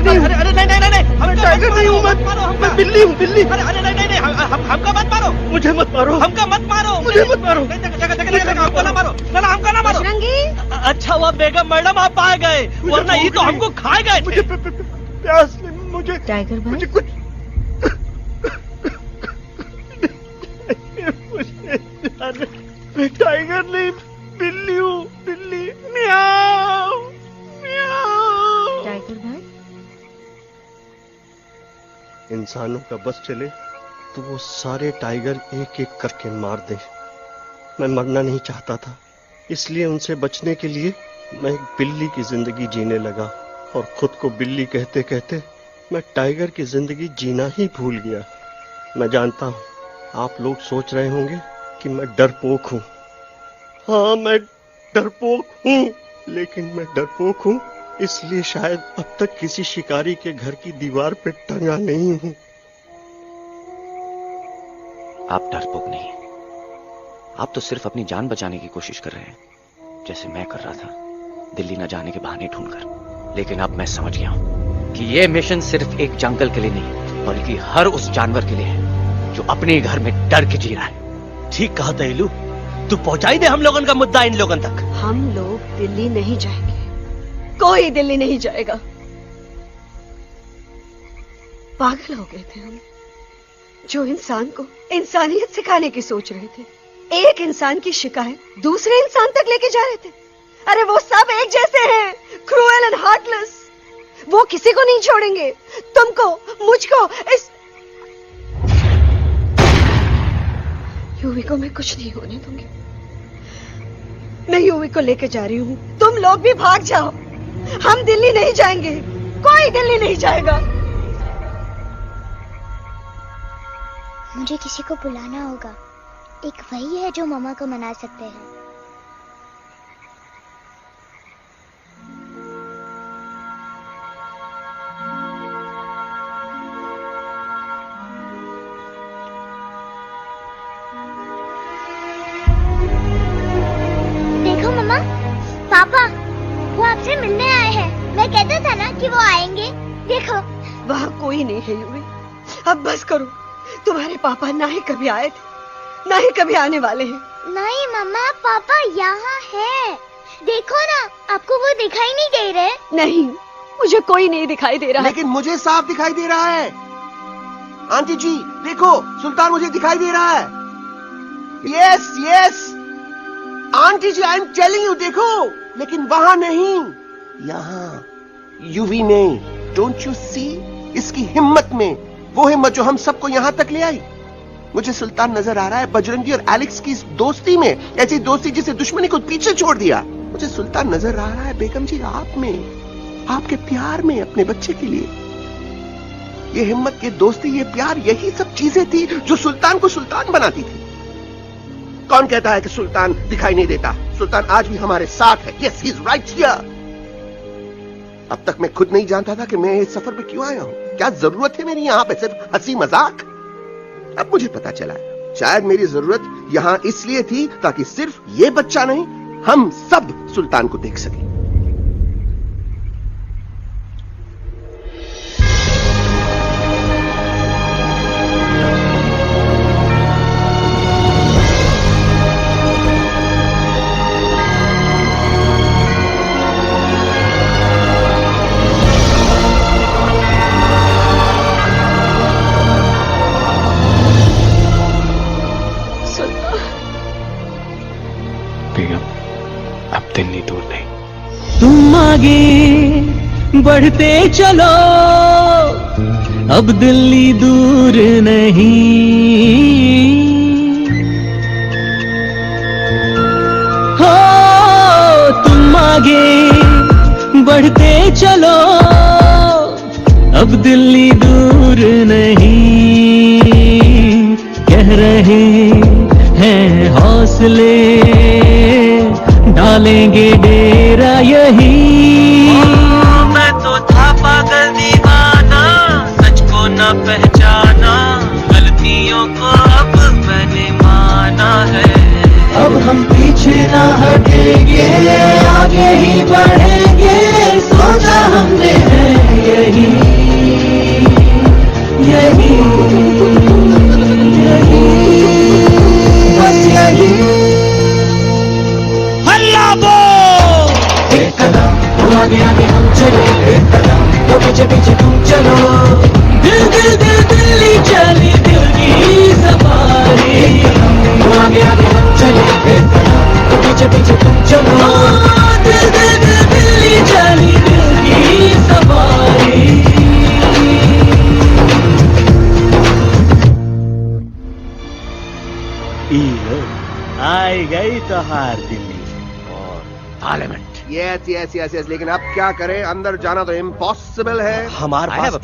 अरे नहीं, हम टाइगर नहीं हूँ, मैं बिल्ली हूँ, बिल्ली। अरे नहीं, हमका मत मारो, मुझे मत मारो, हमका मत मारो, मुझे मत मारो, हमको ना मारो, ना हमका ना मारो। अच्छा हुआ बेगम मैडम आप आ गए, वरना ये तो हमको खाए गए। मुझे प्यास नहीं, मुझे टाइगर भाई, मुझे कुछ मैं टाइगर नहीं, बिल्ली हूँ, बिल्ली। म्याऊ म्याऊ। टाइगर भाई, इंसानों का बस चले तो वो सारे टाइगर एक एक करके मार दे। मैं मरना नहीं चाहता था, इसलिए उनसे बचने के लिए मैं एक बिल्ली की जिंदगी जीने लगा और खुद को बिल्ली कहते कहते मैं टाइगर की जिंदगी जीना ही भूल गया। मैं जानता हूँ आप लोग सोच रहे होंगे कि मैं डरपोक हूँ। हाँ, मैं डरपोक हूँ, लेकिन मैं डरपोक हूँ इसलिए शायद अब तक किसी शिकारी के घर की दीवार पे टंगा नहीं हूँ। आप डरपोक नहीं, आप तो सिर्फ अपनी जान बचाने की कोशिश कर रहे हैं, जैसे मैं कर रहा था दिल्ली न जाने के बहाने ढूंढकर। लेकिन अब मैं समझ गया हूं कि यह मिशन सिर्फ एक जंगल के लिए नहीं, बल्कि हर उस जानवर के लिए है जो अपने घर में डर के जी रहा है। ठीक कहा दहलू, तू पहुंचाई दे हम लोगन का मुद्दा इन लोगन तक। हम लोग दिल्ली नहीं जाएंगे, कोई दिल्ली नहीं जाएगा। पागल हो गए थे हम, जो इंसान को इंसानियत सिखाने की सोच रहे थे, एक इंसान की शिकायत दूसरे इंसान तक लेके जा रहे थे। अरे वो सब एक जैसे हैं, क्रूएल एंड हार्टलेस। वो किसी को नहीं छोड़ेंगे, तुमको, मुझको, इस यूवी को मैं कुछ नहीं होने दूंगी। मैं यूवी को लेके जा रही हूँ, तुम लोग भी भाग जाओ। हम दिल्ली नहीं जाएंगे, कोई दिल्ली नहीं जाएगा। मुझे किसी को बुलाना होगा, एक वही है जो मामा को मना सकते हैं। देखो मामा, पापा वो आपसे मिलने आए हैं। मैं कहता था ना कि वो आएंगे। देखो वहाँ कोई नहीं है यूवी, अब बस करो। तुम्हारे पापा ना ही कभी आए थे, ना ही कभी आने वाले हैं। नहीं मम्मा, पापा यहाँ है। देखो ना, आपको वो दिखाई नहीं दे रहे? नहीं, मुझे कोई नहीं दिखाई दे रहा। लेकिन मुझे साफ दिखाई दे रहा है। आंटी जी देखो, सुल्तान मुझे दिखाई दे रहा है। Yes yes aunty ji, I am telling you, देखो। लेकिन वहां नहीं, यहाँ यूवी में। Don't you see? इसकी हिम्मत में, वो हिम्मत जो हम सबको यहाँ तक ले आई। मुझे सुल्तान नजर आ रहा है बजरंगी और एलेक्स की इस दोस्ती में, ऐसी दोस्ती जिसे दुश्मनी को पीछे छोड़ दिया। मुझे सुल्तान नजर आ रहा है बेगम जी आप में, आपके प्यार में अपने बच्चे के लिए। ये हिम्मत, ये दोस्ती, ये प्यार, यही सब चीजें थी जो सुल्तान को सुल्तान बनाती थी। कौन कहता है कि सुल्तान दिखाई नहीं देता? सुल्तान आज भी हमारे साथ है। Yes, he is right here. अब तक मैं खुद नहीं जानता था कि मैं इस सफर पे क्यों आया हूं। क्या जरूरत है मेरी यहाँ पे सिर्फ हंसी मजाक? अब मुझे पता चला है, शायद मेरी जरूरत यहाँ इसलिए थी ताकि सिर्फ ये बच्चा नहीं, हम सब सुल्तान को देख सकें। दिल्ली दूर नहीं। तुम आगे बढ़ते चलो, अब दिल्ली दूर नहीं। हो तुम आगे बढ़ते चलो, अब दिल्ली दूर नहीं। कह रहे हैं हौसले, डालेंगे डेरा यही। मैं तो था पागल दीवाना, सच को न पहचाना, गलतियों को अब मैंने माना है। अब हम पीछे ना हटेंगे, आगे ही बढ़ेंगे, सोचा हमने है यही यही यही, बस यही। एक कदम तो आगे आगे हम चले, एक कदम तो पीछे पीछे तुम चलो। दिल दिल दिल दिल्ली चली, दिल की सवारी। तो आगे आगे हम चले, एक कदम तो पीछे पीछे तुम चलो। दिल दिल दिल दिल्ली चली, दिल की सवारी। आई गई तो हार Delhi parliament. Yes yes yes yes, लेकिन अब क्या करें? अंदर जाना तो इम्पॉसिबल है। हमारे पास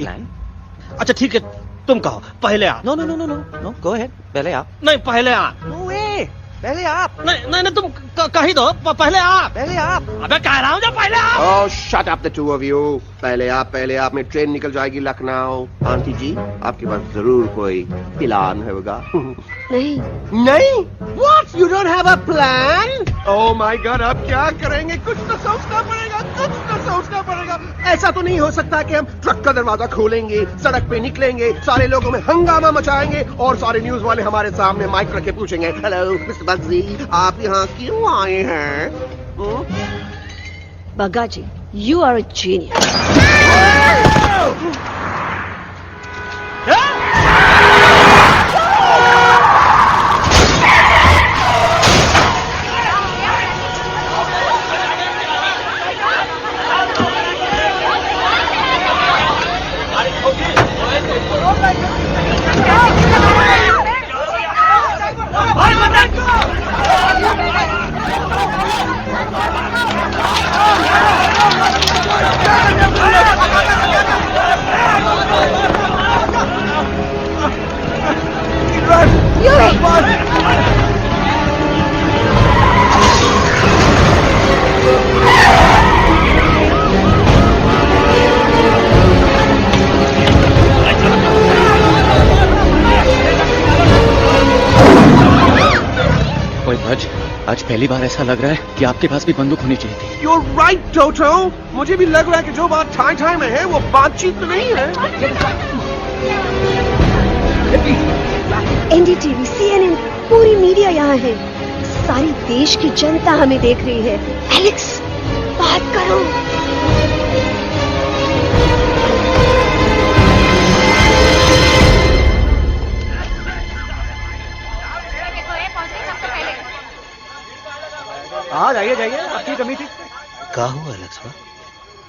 अच्छा ठीक है, तुम कहो पहले आप। No no no no no no, go ahead, पहले आप। नहीं पहले आप। नो वे, पहले आप। नहीं नहीं नहीं, तुम कह ही दो, पहले आप। पहले आप। अबे कह रहा हूँ जो पहले आप। Oh shut up the two of you. पहले आप, पहले आप में ट्रेन निकल जाएगी लखनऊ। आंटी जी आपके पास जरूर कोई प्लान होगा। नहीं नहीं? What? You don't have a plan? Oh my God, अब क्या करेंगे? कुछ तो सोचना पड़ेगा, कुछ तो सोचना पड़ेगा। ऐसा तो नहीं हो सकता कि हम ट्रक का दरवाजा खोलेंगे, सड़क पे निकलेंगे, सारे लोगों में हंगामा मचाएंगे और सारे न्यूज वाले हमारे सामने माइक रख के पूछेंगे, हेलो मिस्टर बग्जी, आप यहाँ क्यों आए हैं? बग्गा जी, you are a genius. आज पहली बार ऐसा लग रहा है कि आपके पास भी बंदूक होनी चाहिए थी। You're right, Toto. मुझे भी लग रहा है कि जो बात ठाई ठाई में है वो बातचीत तो नहीं है। एनडीटीवी, CNN, पूरी मीडिया यहाँ है। सारी देश की जनता हमें देख रही है। एलेक्स, बात करो। हाँ जाइए जाइए, आपकी कमी थी। क्या हुआ एलेक्स?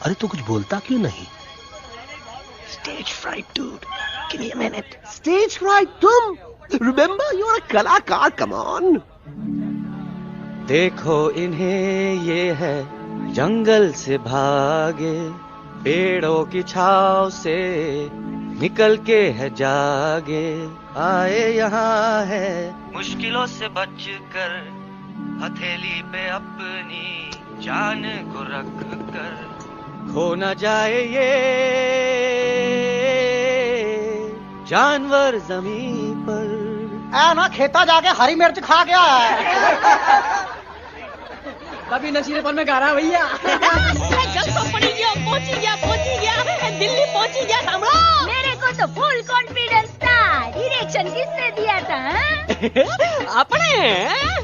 अरे तू कुछ बोलता क्यों नहीं? Stage fright, dude. Give me a minute. Stage fright, तुम? Remember, you're a कलाकार. Come on. देखो इन्हें, ये है जंगल से भागे, पेड़ों की छाव से निकल के है जागे, आए यहाँ है मुश्किलों से बचकर, हथेली पे अपनी जान को रख कर, खो न जाए ये जानवर जमीन पर। ना खेता जाके हरी मिर्च खा गया है। कभी नशीलेपन में गा रहा भैया। पहुंची गया, दिल्ली पहुंची गया। सामने मेरे को तो फुल कॉन्फिडेंस था। डायरेक्शन किसने दिया था? अपने।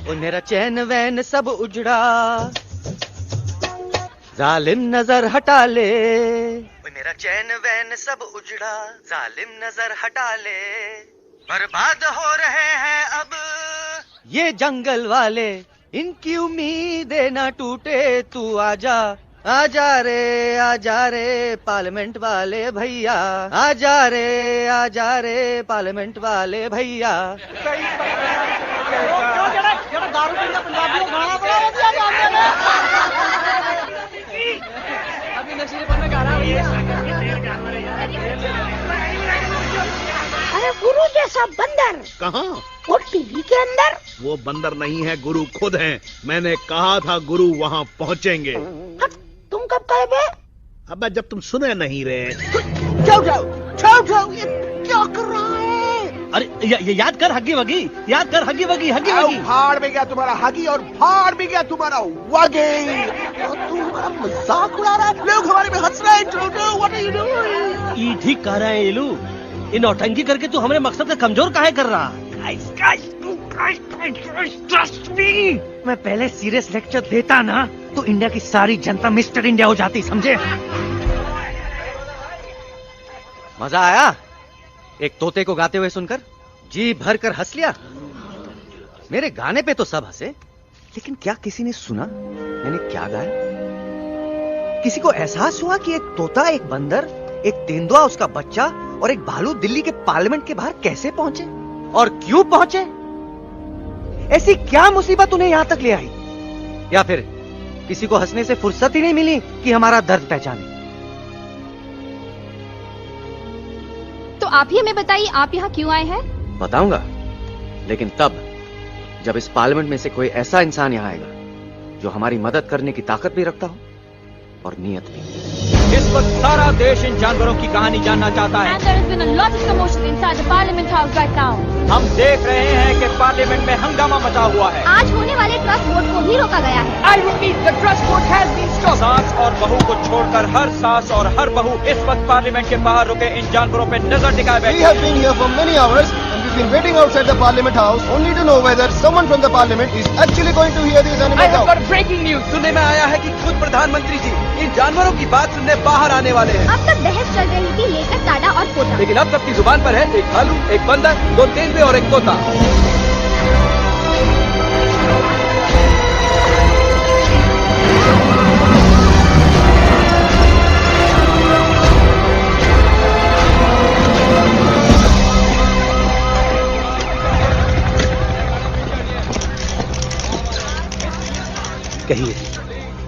वो मेरा चैन वैन सब उजड़ा, जालिम नजर हटा ले। मेरा चैन वैन सब उजड़ा, जालिम नजर हटा ले। बर्बाद हो रहे हैं अब ये जंगल वाले, इनकी उम्मीदें ना टूटे, तू आजा आजा रे पार्लियामेंट वाले भैया, आजा रे पार्लियामेंट वाले भैया। दारू पी लिया पंजाबियों गाना बड़ा दिया। अभी नशीलेपन में गा रहा भैया। अरे गुरु जैसा बंदर कहाँ? वो टीवी के अंदर। वो बंदर नहीं है, गुरु खुद हैं। मैंने कहा था गुरु वहाँ पहुँचेंगे। तुम कब कहे बे? अब जब तुम सुने नहीं रहे। जाओ, ये क्या कर रहा है? अरे याद कर हगी वगी, याद कर हगी वगी। भाड़ में गया तुम्हारा हगी और भाड़ में गया तुम्हारा वगी। तुम्हारा मजाक उड़ा रहा है, लोग हमारे में हंस रहे हैं। What are you doing? ये ठीक कह रहा है इलू, इन नौटंकी करके तू हमारे मकसद का कमजोर काहे कर रहा? ट्रस्ट मी, मैं पहले सीरियस लेक्चर देता ना तो इंडिया की सारी जनता मिस्टर इंडिया हो जाती, समझे? मजा आया एक तोते को गाते हुए सुनकर? जी भर कर हंस लिया। मेरे गाने पे तो सब हंसे, लेकिन क्या किसी ने सुना मैंने क्या गाया? किसी को एहसास हुआ कि एक तोता, एक बंदर, एक तेंदुआ, उसका बच्चा और एक भालू दिल्ली के पार्लियामेंट के बाहर कैसे पहुंचे और क्यों पहुंचे? ऐसी क्या मुसीबत उन्हें यहां तक ले आई? या फिर किसी को हंसने से फुर्सत ही नहीं मिली कि हमारा दर्द पहचाने? तो आप ही हमें बताइए, आप यहाँ क्यों आए हैं? बताऊंगा, लेकिन तब जब इस पार्लियामेंट में से कोई ऐसा इंसान यहाँ आएगा जो हमारी मदद करने की ताकत भी रखता हो और नीयत भी। इस वक्त सारा देश इन जानवरों की कहानी जानना चाहता है। हम देख रहे हैं कि पार्लियामेंट में हंगामा मचा हुआ है। आज होने वाले ट्रस्ट वोट को भी रोका गया है। I repeat, the trust vote has been stopped. सास और बहू को छोड़कर हर सास और हर बहू इस वक्त पार्लियामेंट के बाहर रुके इन जानवरों पे नजर टिकाए बैठे। We have been here for many hours and we've been waiting outside the Parliament House only to know whether someone from the Parliament is actually going to hear these animals out. I have got breaking news. सुनने में आया है कि खुद प्रधानमंत्री जी इन जानवरों की बात सुनने बाहर आने वाले हैं। अब तक बहस चल रही थी लेकर टाडा और पोता, लेकिन अब सबकी जुबान पर है एक भालू, एक बंदर, दो तेंदुए और एक तोता।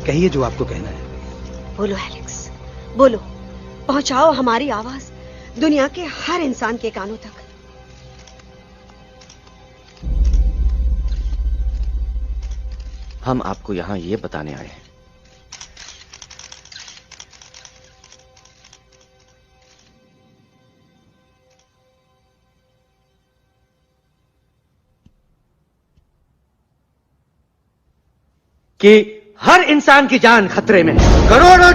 कहिए जो आपको कहना है। बोलो एलेक्स, बोलो। पहुंचाओ हमारी आवाज दुनिया के हर इंसान के कानों तक। हम आपको यहां ये बताने आए हैं कि हर इंसान की जान खतरे में है। करोड़ों